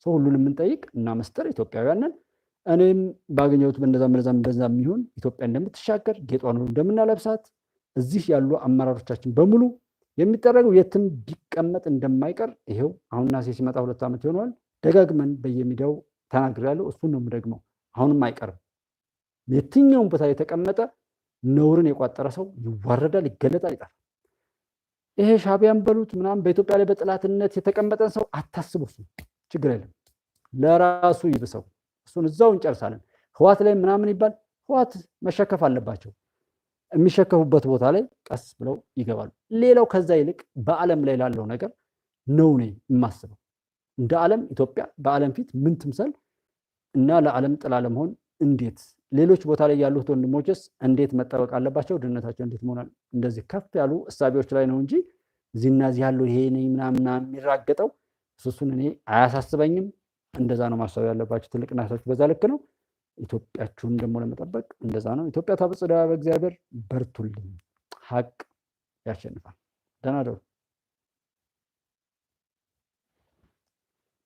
ሰው ሁሉን የምንጠይቅ እና መስጠር ኢትዮጵያውያንን እኔም ባገኘሁት በዛ የሚሆን ኢትዮጵያ እንደምትሻገር ጌጧን እንደምናለብሳት እዚህ ያሉ አመራሮቻችን በሙሉ የሚጠረገው የትም ቢቀመጥ እንደማይቀር ይሄው አሁን ናሴ ሲመጣ 2 ዓመት ይሆነዋል። ደጋግመን በየሚዲያው ተናግሬያለሁ። እሱን ነው የምደግመው። አሁንም አይቀርም። የትኛውም ቦታ የተቀመጠ ነውርን የቋጠረ ሰው ይዋረዳል፣ ይገለጣል፣ ይጠፋል። ይሄ ሻቢያን በሉት ምናምን በኢትዮጵያ ላይ በጥላትነት የተቀመጠን ሰው አታስቡ። እሱ ችግር የለም፣ ለራሱ ይብሰው። እሱን እዛው እንጨርሳለን። ህዋት ላይ ምናምን ይባል፣ ህዋት መሸከፍ አለባቸው። የሚሸከፉበት ቦታ ላይ ቀስ ብለው ይገባሉ። ሌላው ከዛ ይልቅ በዓለም ላይ ላለው ነገር ነው እኔ የማስበው። እንደ ዓለም ኢትዮጵያ በዓለም ፊት ምን ትምሰል እና ለዓለም ጥላ ለመሆን እንዴት ሌሎች ቦታ ላይ ያሉት ወንድሞችስ እንዴት መጠበቅ አለባቸው፣ ደህንነታቸው እንዴት መሆን እንደዚህ ከፍ ያሉ እሳቤዎች ላይ ነው እንጂ እዚህና እዚህ ያለው ይሄ ነኝ ምናምን የሚራገጠው እሱን እኔ አያሳስበኝም። እንደዛ ነው ማሰብ ያለባቸው። ትልቅነታችሁ በዛ ልክ ነው። ኢትዮጵያችሁን ደግሞ ለመጠበቅ እንደዛ ነው። ኢትዮጵያ ታበጽሕና በእግዚአብሔር። በርቱልኝ። ሐቅ ያሸንፋል። ደህና ደሩ።